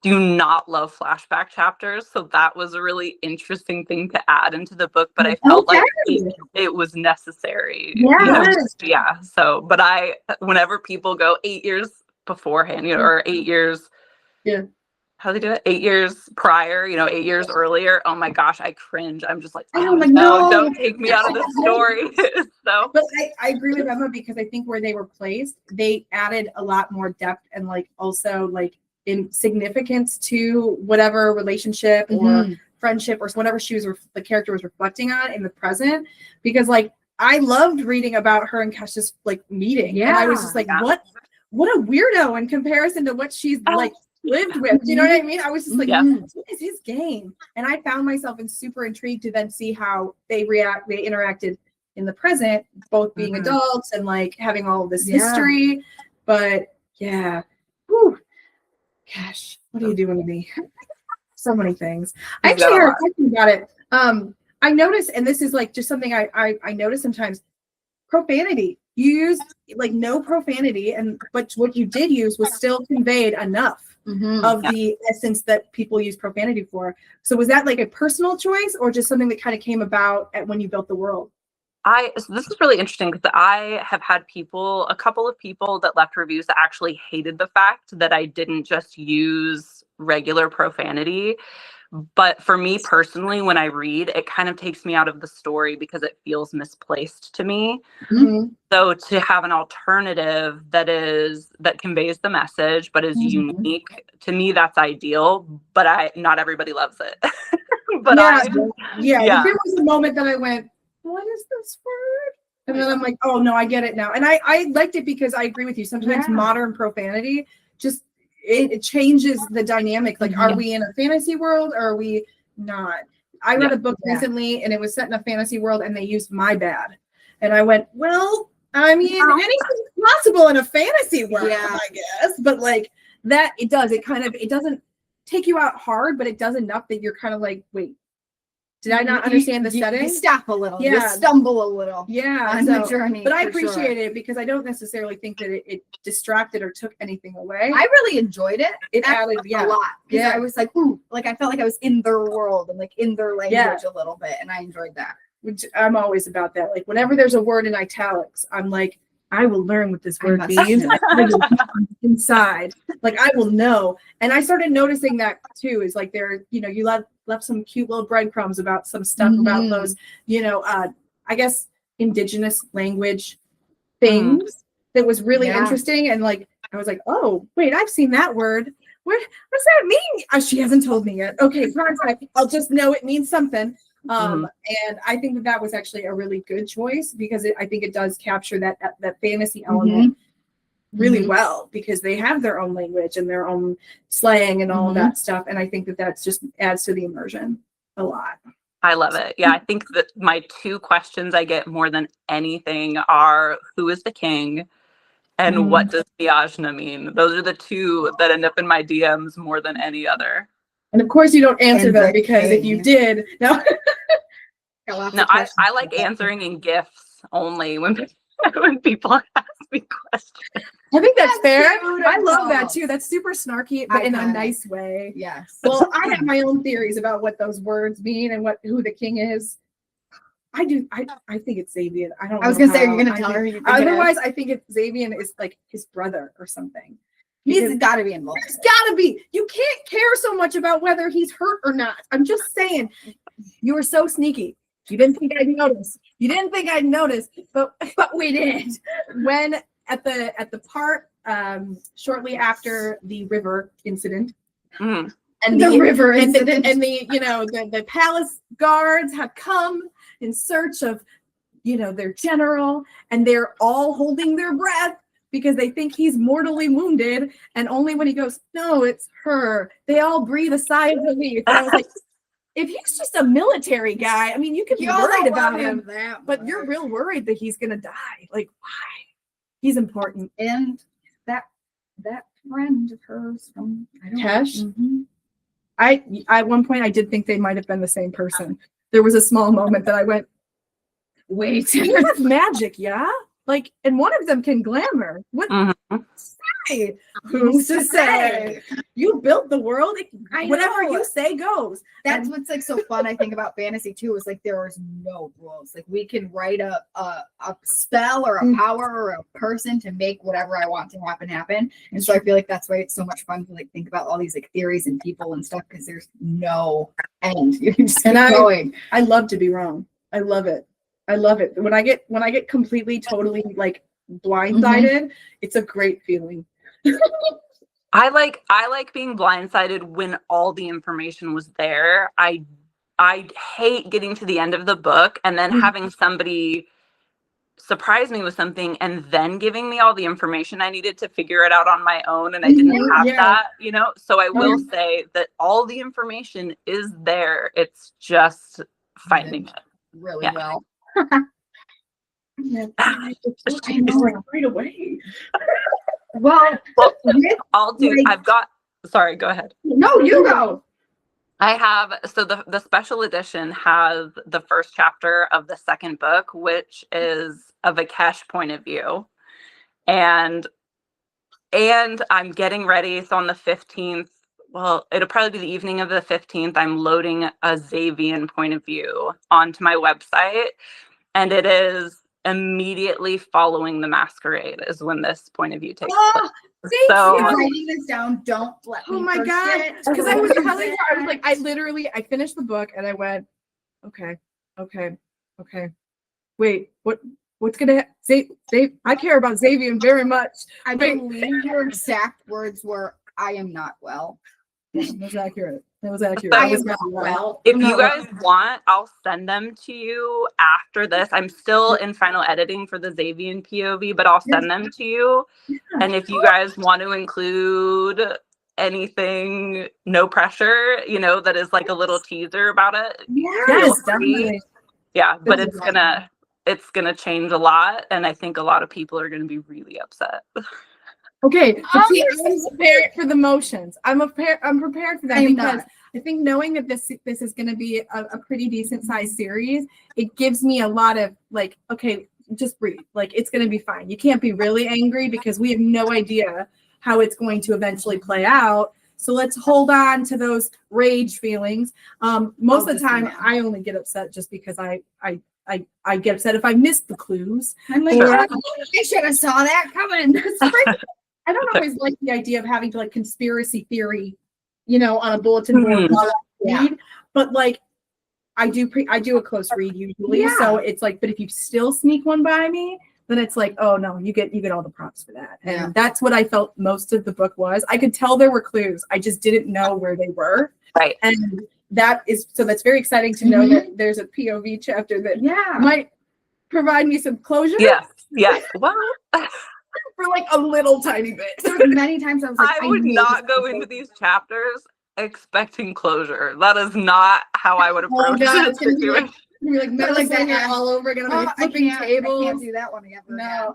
C: do not love flashback chapters, so that was a really interesting thing to add into the book, but I felt like it was necessary. Yeah. So, but whenever people go 8 years beforehand, or 8 years, how do they do it? 8 years prior, 8 years earlier. Oh my gosh, I cringe. I'm just like, oh no, don't take me out of the story. So,
A: but I agree with Emma, because I think where they were placed, they added a lot more depth and like also like in significance to whatever relationship or friendship or whatever the character was reflecting on in the present. Because like I loved reading about her and Kesha's like meeting, and I was just like, what a weirdo in comparison to what she's like lived with. Do you know what I mean? I was just like, what is his game? And I found myself super intrigued to then see how they interacted in the present, both being adults and like having all of this history. But whew. Gosh, what are you doing to me? So many things. I actually heard talking about it. I noticed, and this is like just something I notice sometimes, profanity. You used like no profanity, but what you did use was still conveyed enough of the essence that people use profanity for. So was that like a personal choice, or just something that kind of came about when you built the world?
C: So this is really interesting, because I have had a couple of people that left reviews that actually hated the fact that I didn't just use regular profanity. But for me personally, when I read, it kind of takes me out of the story because it feels misplaced to me. So to have an alternative that conveys the message but is unique, to me, that's ideal. But not everybody loves it. But
A: there was a moment that I went, what is this word? And then I'm like, oh no, I get it now. And I liked it because I agree with you. Sometimes modern profanity just it changes the dynamic. Like, are we in a fantasy world or are we not? I read a book recently, and it was set in a fantasy world, and they used "my bad," and I went, well, I mean, anything's possible in a fantasy world, I guess. But like that, it doesn't take you out hard, but it does enough that you're kind of like, wait. Did I not understand the setting?
B: You stop a little. You stumble a little.
A: On the journey. But I appreciate it because I don't necessarily think that it distracted or took anything away.
B: I really enjoyed it.
A: It added
B: a lot. Yeah. I was like, ooh, like I felt like I was in their world and like in their language a little bit. And I enjoyed that.
A: Which I'm always about that. Like whenever there's a word in italics, I'm like, I will learn what this word means inside. Like I will know. And I started noticing that too, is like you left some cute little breadcrumbs about some stuff about those, I guess indigenous language things that was really interesting. And like, I was like, oh, wait, I've seen that word. What does that mean? She hasn't told me yet. Okay, perfect. I'll just know it means something. And I think that was actually a really good choice because I think it does capture that fantasy element really well, because they have their own language and their own slang and all of that stuff. And I think that's just adds to the immersion a lot.
C: I love it. Yeah, I think that my two questions I get more than anything are, who is the king? And what does Yajna mean? Those are the two that end up in my DMs more than any other.
A: And of course you don't answer them, because if you did, no.
C: I like answering in GIFs only when people ask me questions.
A: I think that's fair. I love that too. That's super snarky, but in a nice way.
B: Yes.
A: Well, I have my own theories about what those words mean and who the king is. I do. I think it's Xavier. I don't know.
B: I was gonna say, you're gonna tell her.
A: Otherwise, I think Xavier is like his brother or something.
B: He's got to be involved.
A: He's got to be. You can't care so much about whether he's hurt or not. I'm just saying. You were so sneaky. You didn't think I'd notice. But we did. When at the part shortly after the river incident, and the river incident, and the palace guards have come in search of their general, and they're all holding their breath because they think he's mortally wounded, and only when he goes, no, it's her, they all breathe a sigh of relief. And I was like, if he's just a military guy, I mean, you could be worried about him, but you're real worried that he's gonna die. Like, why? He's important.
B: And that friend of hers from
A: Tesh. I at one point I did think they might have been the same person. There was a small moment that I went, wait, that's magic, yeah? Like, and one of them can glamour. What? say? Who's to say? You built the world. Whatever
B: know.
A: you say goes.
B: That's what's like so fun, I think, about fantasy too, is like there is no rules. Like we can write a spell or a power or a person to make whatever I want to happen. And so I feel like that's why it's so much fun to like think about all these like theories and people and stuff, because there's no end. You can just keep going.
A: I love to be wrong. I love it. I love it. When I get completely, totally like blindsided, it's a great feeling.
C: I like being blindsided when all the information was there. I hate getting to the end of the book and then having somebody surprise me with something and then giving me all the information I needed to figure it out on my own, and I didn't have that, you know. So I will say that all the information is there. It's just finding it
B: Really well.
A: Right away.
B: Well,
C: I'll do.
B: like-
C: I've got. Sorry, go ahead.
B: no, you go.
C: I have, so the special edition has the first chapter of the second book, which is a Vikesh point of view. And I'm getting ready. So on the 15th, well, it'll probably be the evening of the 15th, I'm loading a Xavian point of view onto my website. And it is immediately following the Masquerade is when this point of view takes place. So
B: I'm writing this down. Don't let me.
A: Oh my God. Because I was telling her, I was like, I finished the book and I went, okay. Wait, what's gonna I care about Xavier very much.
B: I believe your exact words were, "I am not well."
A: That was accurate.
B: I
A: was
B: am not well.
C: if you guys want, I'll send them to you after this. I'm still in final editing for the Xavian POV, but I'll send them to you. And if you guys want to include anything, no pressure, you know, that is like a little teaser about it.
A: Yes, definitely.
C: Yeah, but it's gonna change a lot, and I think a lot of people are gonna be really upset.
A: Okay, but see, I'm prepared for the motions. I'm prepared for that because I think knowing that this is going to be a pretty decent sized series, it gives me a lot of like, okay, just breathe. Like it's going to be fine. You can't be really angry because we have no idea how it's going to eventually play out. So let's hold on to those rage feelings. Most of the time, I only get upset just because I get upset if I miss the clues.
B: I'm like, I should have saw that coming.
A: I don't always like the idea of having to like conspiracy theory, you know, on a bulletin board while I read. But like, I do a close read usually, so it's like. But if you still sneak one by me, then it's like, oh no, you get all the props for that. And that's what I felt most of the book was. I could tell there were clues. I just didn't know where they were.
C: Right.
A: And that's very exciting to know that there's a POV chapter that might provide me some closure.
C: Yeah. Well.
A: For like a little tiny bit.
B: So many times I was like,
C: I would not go into these chapters expecting closure. That is not how I would approach this situation.
A: You're like metal that all over again. I'm like flipping tables.
B: I can't do that one again.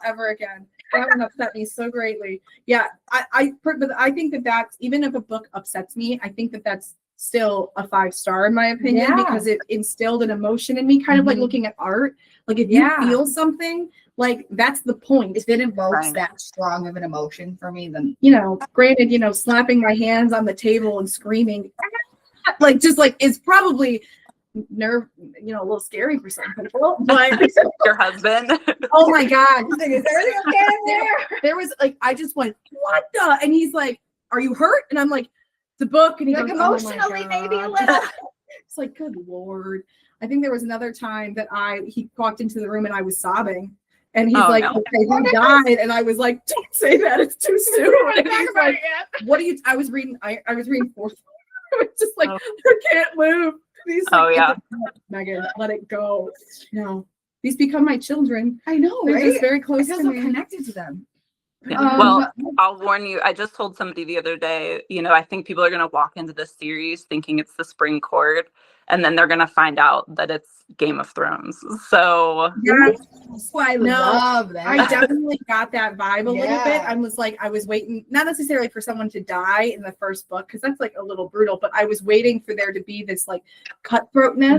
A: Ever again. That one upset me so greatly. Yeah, but I think that's even if a book upsets me, I think that's still a 5-star in my opinion because it instilled an emotion in me, kind of like looking at art. Like if you feel something, like that's the point.
B: If it invokes that strong of an emotion for me, then
A: granted, slapping my hands on the table and screaming, like just like is probably a little scary for some people. But
C: your husband.
A: Oh my God. Is everything okay in there? There was like I just went, what the? And he's like, are you hurt? And I'm like, the book, and he's
B: like, emotionally, maybe a little.
A: It's like, good Lord. I think there was another time that he walked into the room and I was sobbing. And he's okay, he died. And I was like, don't say that. It's too soon. And he's like, what are you? I was reading fourth. It's just like, I can't move. He's like, Megan, let it go. No, these become my children.
B: I know,
A: they're
B: right?
A: Just very close to me.
B: Connected to them.
C: Well, I'll warn you. I just told somebody the other day, I think people are going to walk into this series thinking it's the Spring Court, and then they're going to find out that it's Game of Thrones. So
B: I love that.
A: I definitely got that vibe a little bit. I was waiting, not necessarily for someone to die in the first book, because that's like a little brutal, but I was waiting for there to be this like cutthroatness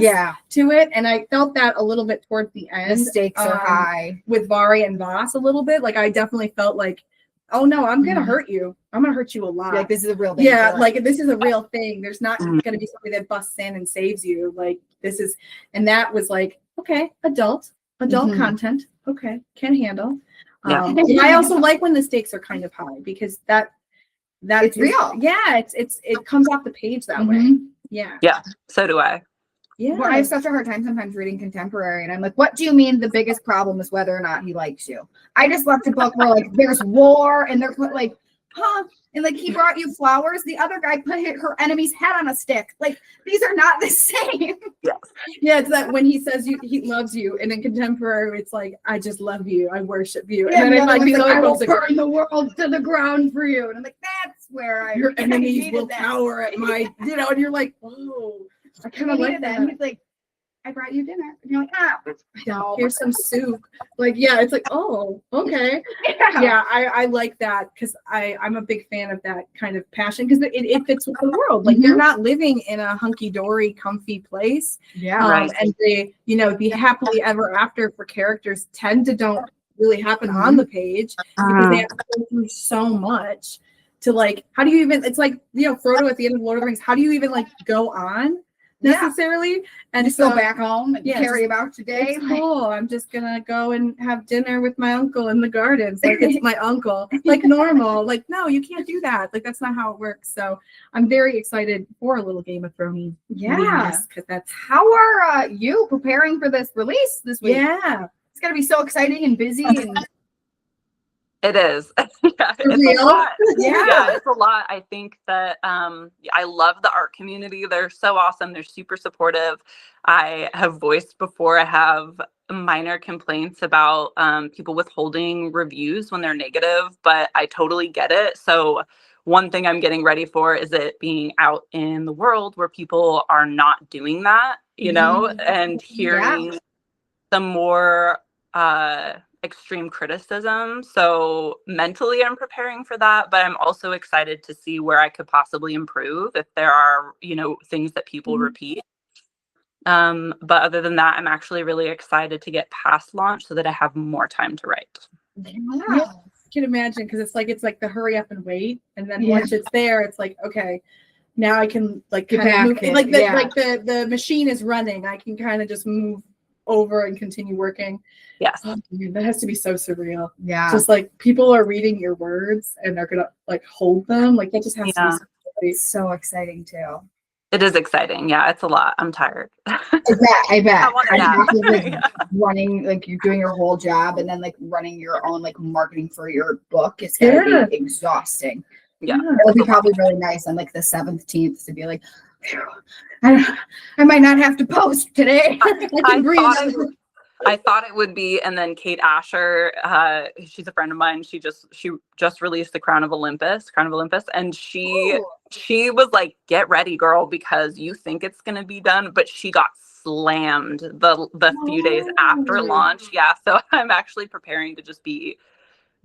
A: to it. And I felt that a little bit towards the end.
B: The stakes are high
A: with Vari and Voss a little bit. Like I definitely felt like oh no, I'm gonna hurt you. I'm gonna hurt you a lot.
B: Like, this is a real thing.
A: Yeah, like this is a real thing. There's not gonna be somebody that busts in and saves you. Like this is, and that was like, okay, adult content. Okay, can handle. And I also like when the stakes are kind of high because that
B: it's real.
A: Yeah, it comes off the page that way. Yeah.
C: Yeah. So do I.
A: Yeah.
B: Well, I have such a hard time sometimes reading contemporary, and I'm like, what do you mean the biggest problem is whether or not he likes you? I just left a book where like there's war and they're like, huh? And like he brought you flowers. The other guy put her enemy's head on a stick. Like these are not the same.
A: Yeah, it's that when he says he loves you, and in contemporary, it's like I just love you, I worship you,
B: Yeah,
A: and then it might be
B: like, I will
A: like,
B: burn the world to the ground for you. And I'm like, that's where
A: your enemies
B: needed
A: will
B: that.
A: cower at my, and you're like, whoa, I kind of like that.
B: And he's like, I brought you dinner. And you're like, ah, no.
A: Here's some soup. Like, yeah, it's like, oh, okay. Yeah, I like that because I'm a big fan of that kind of passion because it fits with the world. Like they're not living in a hunky-dory, comfy place.
B: Yeah.
A: And they, the happily ever after for characters don't really happen on the page because they have to go through so much to like, how do you even, it's like, Frodo at the end of Lord of the Rings, how do you even like go on? Necessarily, and
B: just go back home and carry about today.
A: It's cool. I'm just gonna go and have dinner with my uncle in the gardens. Like it's my uncle, like normal. Like no, you can't do that. Like that's not how it works. So I'm very excited for a little Game of Thrones.
B: Yeah,
A: because that's
B: how are you preparing for this release this week?
A: Yeah,
B: it's gonna be so exciting and busy and.
C: It is. It's a lot. Yeah, it's a lot. I think that I love the art community. They're so awesome. They're super supportive. I have voiced before I have minor complaints about people withholding reviews when they're negative, but I totally get it. So one thing I'm getting ready for is it being out in the world where people are not doing that, and hearing some more extreme criticism. So mentally I'm preparing for that, but I'm also excited to see where I could possibly improve if there are, things that people repeat. But other than that, I'm actually really excited to get past launch so that I have more time to write.
A: Yeah. I can imagine because it's like the hurry up and wait. And then once it's there, it's like, okay, now I can like kind of move like the machine is running. I can kind of just move over and continue working.
C: Yes.
A: Oh, man, that has to be so surreal.
B: Yeah.
A: Just like people are reading your words and they're gonna like hold them. Like that just has to be
B: so exciting too.
C: It is exciting. Yeah, it's a lot. I'm tired.
B: I bet.
C: I want to nap.
B: Running, like you're doing your whole job and then like running your own like marketing for your book. It's gonna be exhausting.
C: Yeah.
B: It'll be probably really nice on like the 17th to be like, I might not have to post today.
C: I thought it would be, and then Kate Asher, she's a friend of mine. She just released the Crown of Olympus, and she was like, "Get ready, girl, because you think it's gonna be done," but she got slammed the few days after launch. Yeah, so I'm actually preparing to just be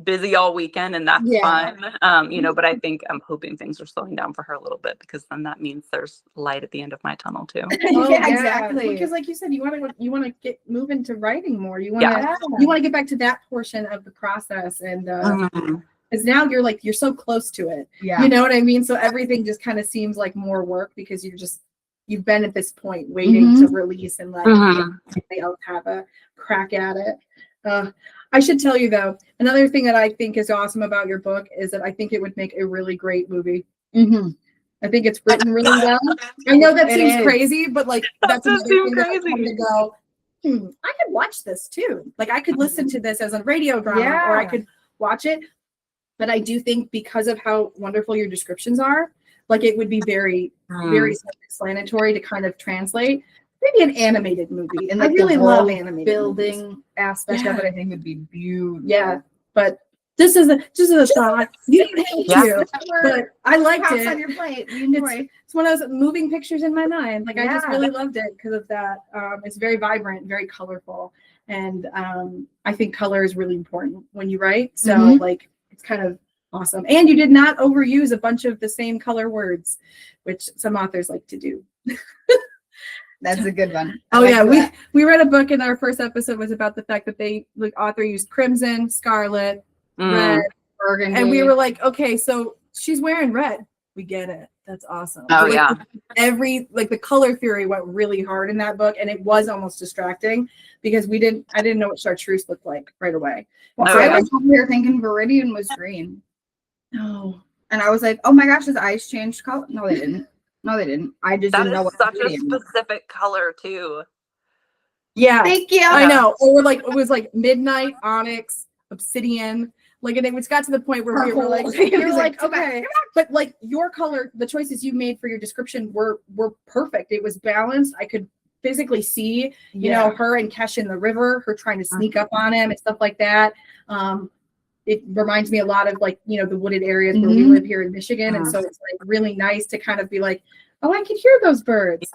C: busy all weekend, and that's fun. But I'm hoping things are slowing down for her a little bit because then that means there's light at the end of my tunnel too.
B: Exactly.
A: Because like you said, you want to get moving to writing more. You want to get back to that portion of the process, and because now you're so close to it.
B: Yeah.
A: You know what I mean? So everything just kind of seems like more work because you've been at this point waiting to release and let somebody else have a crack at it. I should tell you though, another thing that I think is awesome about your book is that I think it would make a really great movie. I think it's written really well. I know that seems crazy, but like that's another thing that I come to go, I could watch this too. Like I could listen to this as a radio drama or I could watch it. But I do think because of how wonderful your descriptions are, like it would be very, very self-explanatory to kind of translate. Maybe an animated movie. And like I really love animated
B: building
A: movies.
B: Aspect of it, I think would be beautiful.
A: Yeah. But this is a thought. You didn't have to, but I liked it.
B: On your plate.
A: It's one of those moving pictures in my mind. Like I just really loved it because of that. It's very vibrant, very colorful. And I think color is really important when you write. So like it's kind of awesome. And you did not overuse a bunch of the same color words, which some authors like to do.
B: That's a good one.
A: We read a book in our first episode was about the fact that the author used crimson, scarlet, red,
B: burgundy.
A: And we were like, okay, so she's wearing red. We get it. That's awesome.
C: Oh,
A: But,
C: yeah.
A: the color theory went really hard in that book, and it was almost distracting because I didn't know what chartreuse looked like right away.
B: Well,
C: Oh,
B: I
C: yeah.
B: was over here thinking Viridian was green.
A: No.
B: And I was like, oh my gosh, his eyes changed color. No, they didn't. No, they didn't. I just
C: That
B: didn't know
C: is
B: what
C: such a
B: Viridian was.
C: specific color too.
A: Yeah.
B: Thank you.
A: I know. Or like it was like midnight, onyx, obsidian. Like, and it got to the point where we were like,
B: Purple.
A: we were like, okay, but like your color, the choices you made for your description were perfect. It was balanced. I could physically see, you know, her and Kesh in the river, her trying to sneak up on him and stuff like that. It reminds me a lot of like, you know, the wooded areas where we live here in Michigan. And so it's like really nice to kind of be like, oh, I could hear those birds.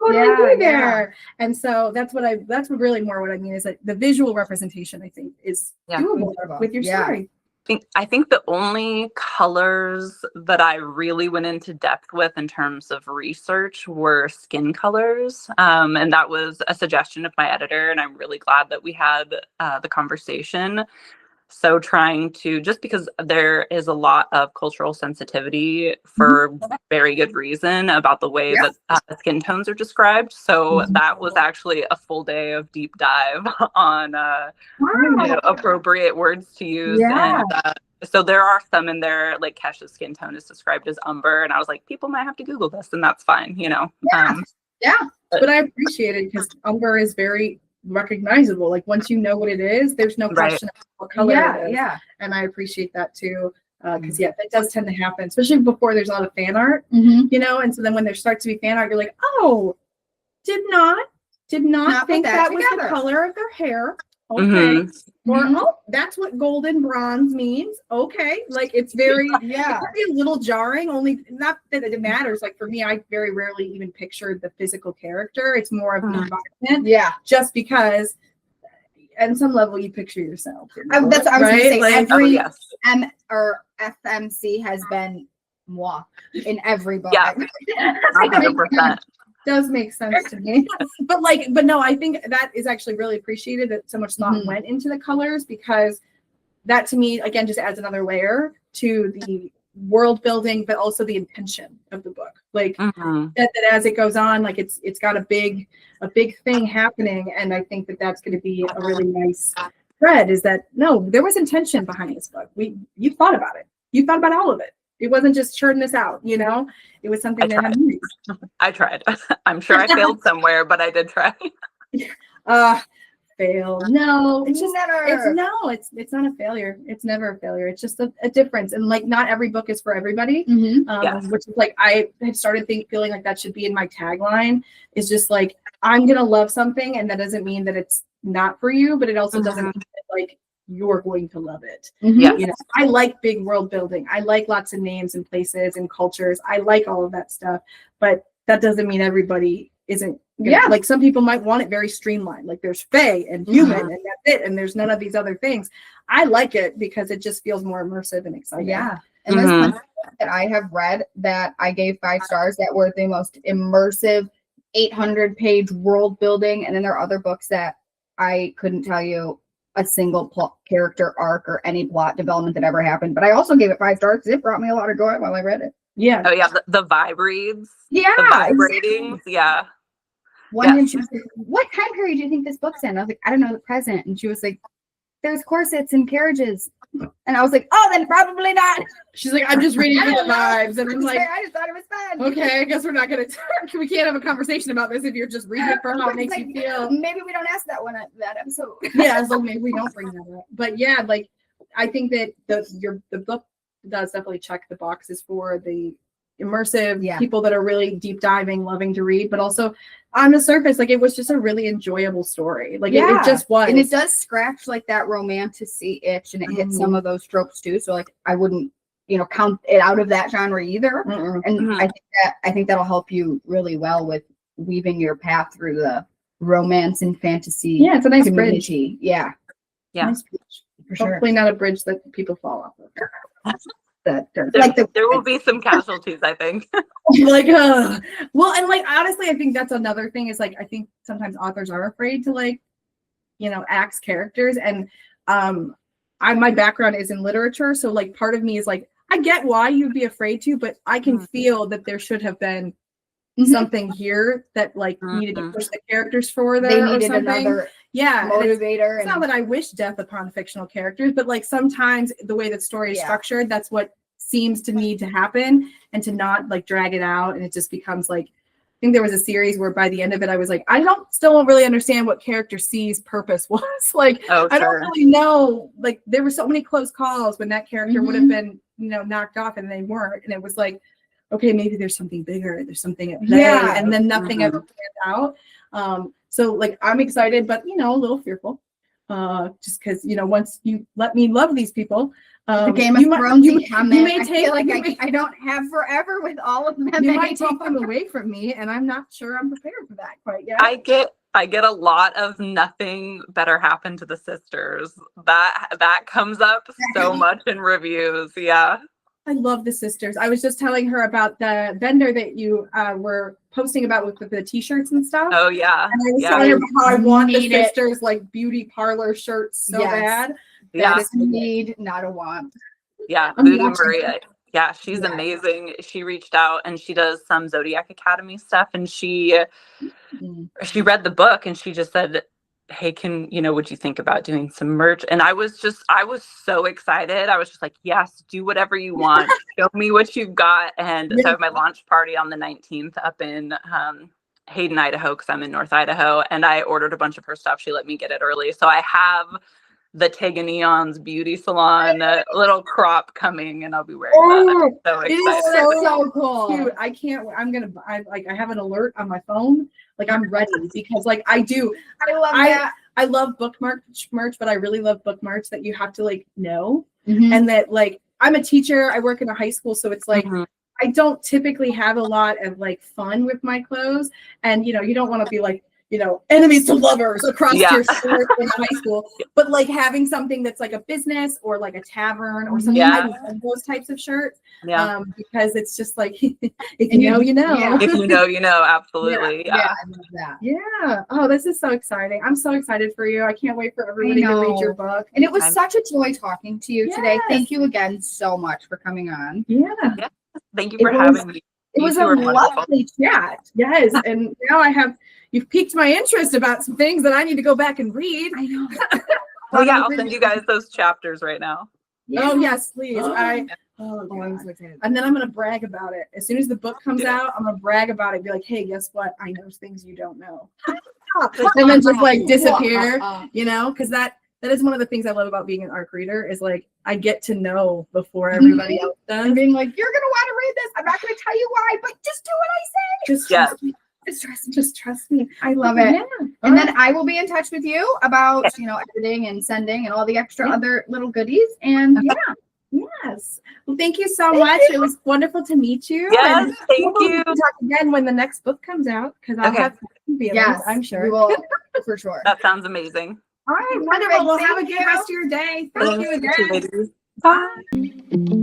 A: Totally there. And so that's what really more what I mean is that the visual representation, I think, is doable with your story.
C: I think the only colors that I really went into depth with in terms of research were skin colors. And that was a suggestion of my editor. And I'm really glad that we had the conversation. So trying to, just because there is a lot of cultural sensitivity for very good reason about the way that skin tones are described. So that was actually a full day of deep dive on you know, appropriate words to use. And so there are some in there, like Kesh's skin tone is described as umber. And I was like, people might have to Google this, and that's fine, you know.
A: But I appreciate it because umber is very recognizable. Like once you know what it is, there's no question of what color it is. And I appreciate that too. Because that does tend to happen, especially before there's a lot of fan art, you know. And so then when there starts to be fan art, you're like, oh, did not think that was the color of their hair. Okay. Or oh, that's what golden bronze means. Okay. Like it's very it can be a little jarring, only not that it matters. Like for me, I very rarely even picture the physical character. It's more of the environment. Just because at some level you picture yourself.
B: That's what I was gonna say.
A: Like,
B: Every M or FMC has been moi in every book.
C: Yeah. 100%.
A: Does make sense to me. but no, I think that is actually really appreciated that so much thought went into the colors, because that to me again just adds another layer to the world building, but also the intention of the book. Like that as it goes on, like it's got a big thing happening, and I think that that's going to be a really nice thread. Is that no, there was intention behind this book. You thought about it. You thought about all of it. It wasn't just churn this out, you know. It was something that had meaning.
C: I tried. I'm sure I failed somewhere, but I did try.
A: Fail. No,
B: it's just never.
A: It's not a failure. It's never a failure. It's just a difference. And like, not every book is for everybody. Which is like, I had started feeling like that should be in my tagline. Is just like, I'm gonna love something, and that doesn't mean that it's not for you, but it also doesn't mean that, like, you're going to love it. You know, I like big world building. I like lots of names and places and cultures. I like all of that stuff, but that doesn't mean everybody isn't gonna, like some people might want it very streamlined. Like there's fae and human and that's it. And there's none of these other things. I like it because it just feels more immersive and exciting.
B: Yeah. And there's one that I have read that I gave 5 stars that were the most immersive 800-page world building. And then there are other books that I couldn't tell you a single plot character arc or any plot development that ever happened, but I also gave it 5 stars because it brought me a lot of joy while I read it.
C: Oh yeah, the vibe reads. The vibrating.
B: One day she was like, what time period do you think this book's in? I was like, I don't know, the present. And she was like, there's corsets and carriages. And I was like, oh, then probably not.
A: She's like, I'm just reading for the vibes. And I'm like,
B: I just thought it was fun.
A: Okay, I guess we're not going to, we can't have a conversation about this if you're just reading it for how it makes you feel.
B: Maybe we don't ask that one at that episode.
A: Yeah, so maybe we don't bring that up. But yeah, like, I think that the book does definitely check the boxes for the immersive people that are really deep diving, loving to read, but also on the surface, like it was just a really enjoyable story. Like it just was.
B: And it does scratch like that romantic-y itch, and it hits some of those tropes too. So like I wouldn't, count it out of that genre either. And I think that'll help you really well with weaving your path through the romance and fantasy.
A: Yeah, it's a nice
B: community.
A: Bridge.
B: Yeah.
A: Nice bridge. For sure. Hopefully not a bridge that people fall off of.
C: There will be some casualties, I think.
A: Like, well, and like honestly, I think that's another thing is like I think sometimes authors are afraid to axe characters, and my background is in literature, so like part of me is like, I get why you'd be afraid to, but I can feel that there should have been something here that like needed to push the characters further.
B: They
A: or
B: needed
A: something.
B: another motivator.
A: It's not that I wish death upon fictional characters, but like sometimes the way that story is structured, that's what seems to need to happen, and to not like drag it out, and it just becomes like, I think there was a series where by the end of it I was like, I still don't really understand what character C's purpose was. Like I don't really know, like there were so many close calls when that character would have been, you know, knocked off and they weren't, and it was like, okay, maybe there's something bigger, there's something at play, and then nothing ever panned out. So like I'm excited, but you know, a little fearful, just because, you know, once you let me love these people,
B: the Game of Thrones, you may take, I feel like I don't have forever with all of them.
A: You might take them away from me, and I'm not sure I'm prepared for that quite yet.
C: I get a lot of nothing better happened to the sisters. That comes up so much in reviews. Yeah.
A: I love the sisters. I was just telling her about the vendor that you were posting about with the t-shirts and stuff.
C: Oh yeah.
A: And I was telling her how I want the sisters like beauty parlor shirts so bad.
B: Yeah. That is a need, not a want.
C: Yeah. Voodoo Maria. Yeah, she's amazing. She reached out and she does some Zodiac Academy stuff, and she read the book and she just said, hey, would you think about doing some merch? And I was so excited. I was just like, yes, do whatever you want. Show me what you've got. And so I have my launch party on the 19th up in Hayden, Idaho, because I'm in North Idaho. And I ordered a bunch of her stuff. She let me get it early. So I have the Tega Neon's beauty salon little crop coming, and I'll be wearing that. I'm so excited.
A: It is so cool. Cute. I have an alert on my phone. Like I'm ready, because like I love that. I love bookmark merch, but I really love book merch that you have to like know. And that like I'm a teacher, I work in a high school, so it's like I don't typically have a lot of like fun with my clothes, and you know, you don't want to be like, you know, enemies to lovers across your shirt in high school, but like having something that's like a business or like a tavern or something like those types of shirts. Because it's just like, if you know, you know.
C: If you know, you know, absolutely.
B: I love that.
A: Yeah. Oh, this is so exciting. I'm so excited for you. I can't wait for everybody to read your book.
B: And it was such a joy talking to you today. Thank you again so much for coming on.
A: Yeah.
C: Thank you for having me.
A: It was a lovely chat. Yes. And now you've piqued my interest about some things that I need to go back and read.
B: I know.
C: Well, yeah, I'll send you guys those chapters right now.
A: Oh, yes, please. And then I'm going to brag about it. As soon as the book comes out, I'm going to brag about it. Be like, hey, guess what? I know things you don't know. And then just like disappear, you know, because that is one of the things I love about being an ARC reader is like, I get to know before everybody else does.
B: And being like, you're going to want to read this. I'm not going to tell you why, but just do what I say.
A: Just trust me. Just trust me.
B: I love it. Yeah. And then I will be in touch with you about, you know, editing and sending and all the extra other little goodies. And
A: yes. Well, thank you so much. It was wonderful to meet you.
C: Yes,
A: and
C: thank you.
A: We'll talk again when the next book comes out, because I'll have feelings, I'm sure.
B: You will, for sure.
C: That sounds amazing.
A: All right, wonderful. Well, have a good rest of your day. Thank you again.
C: Bye.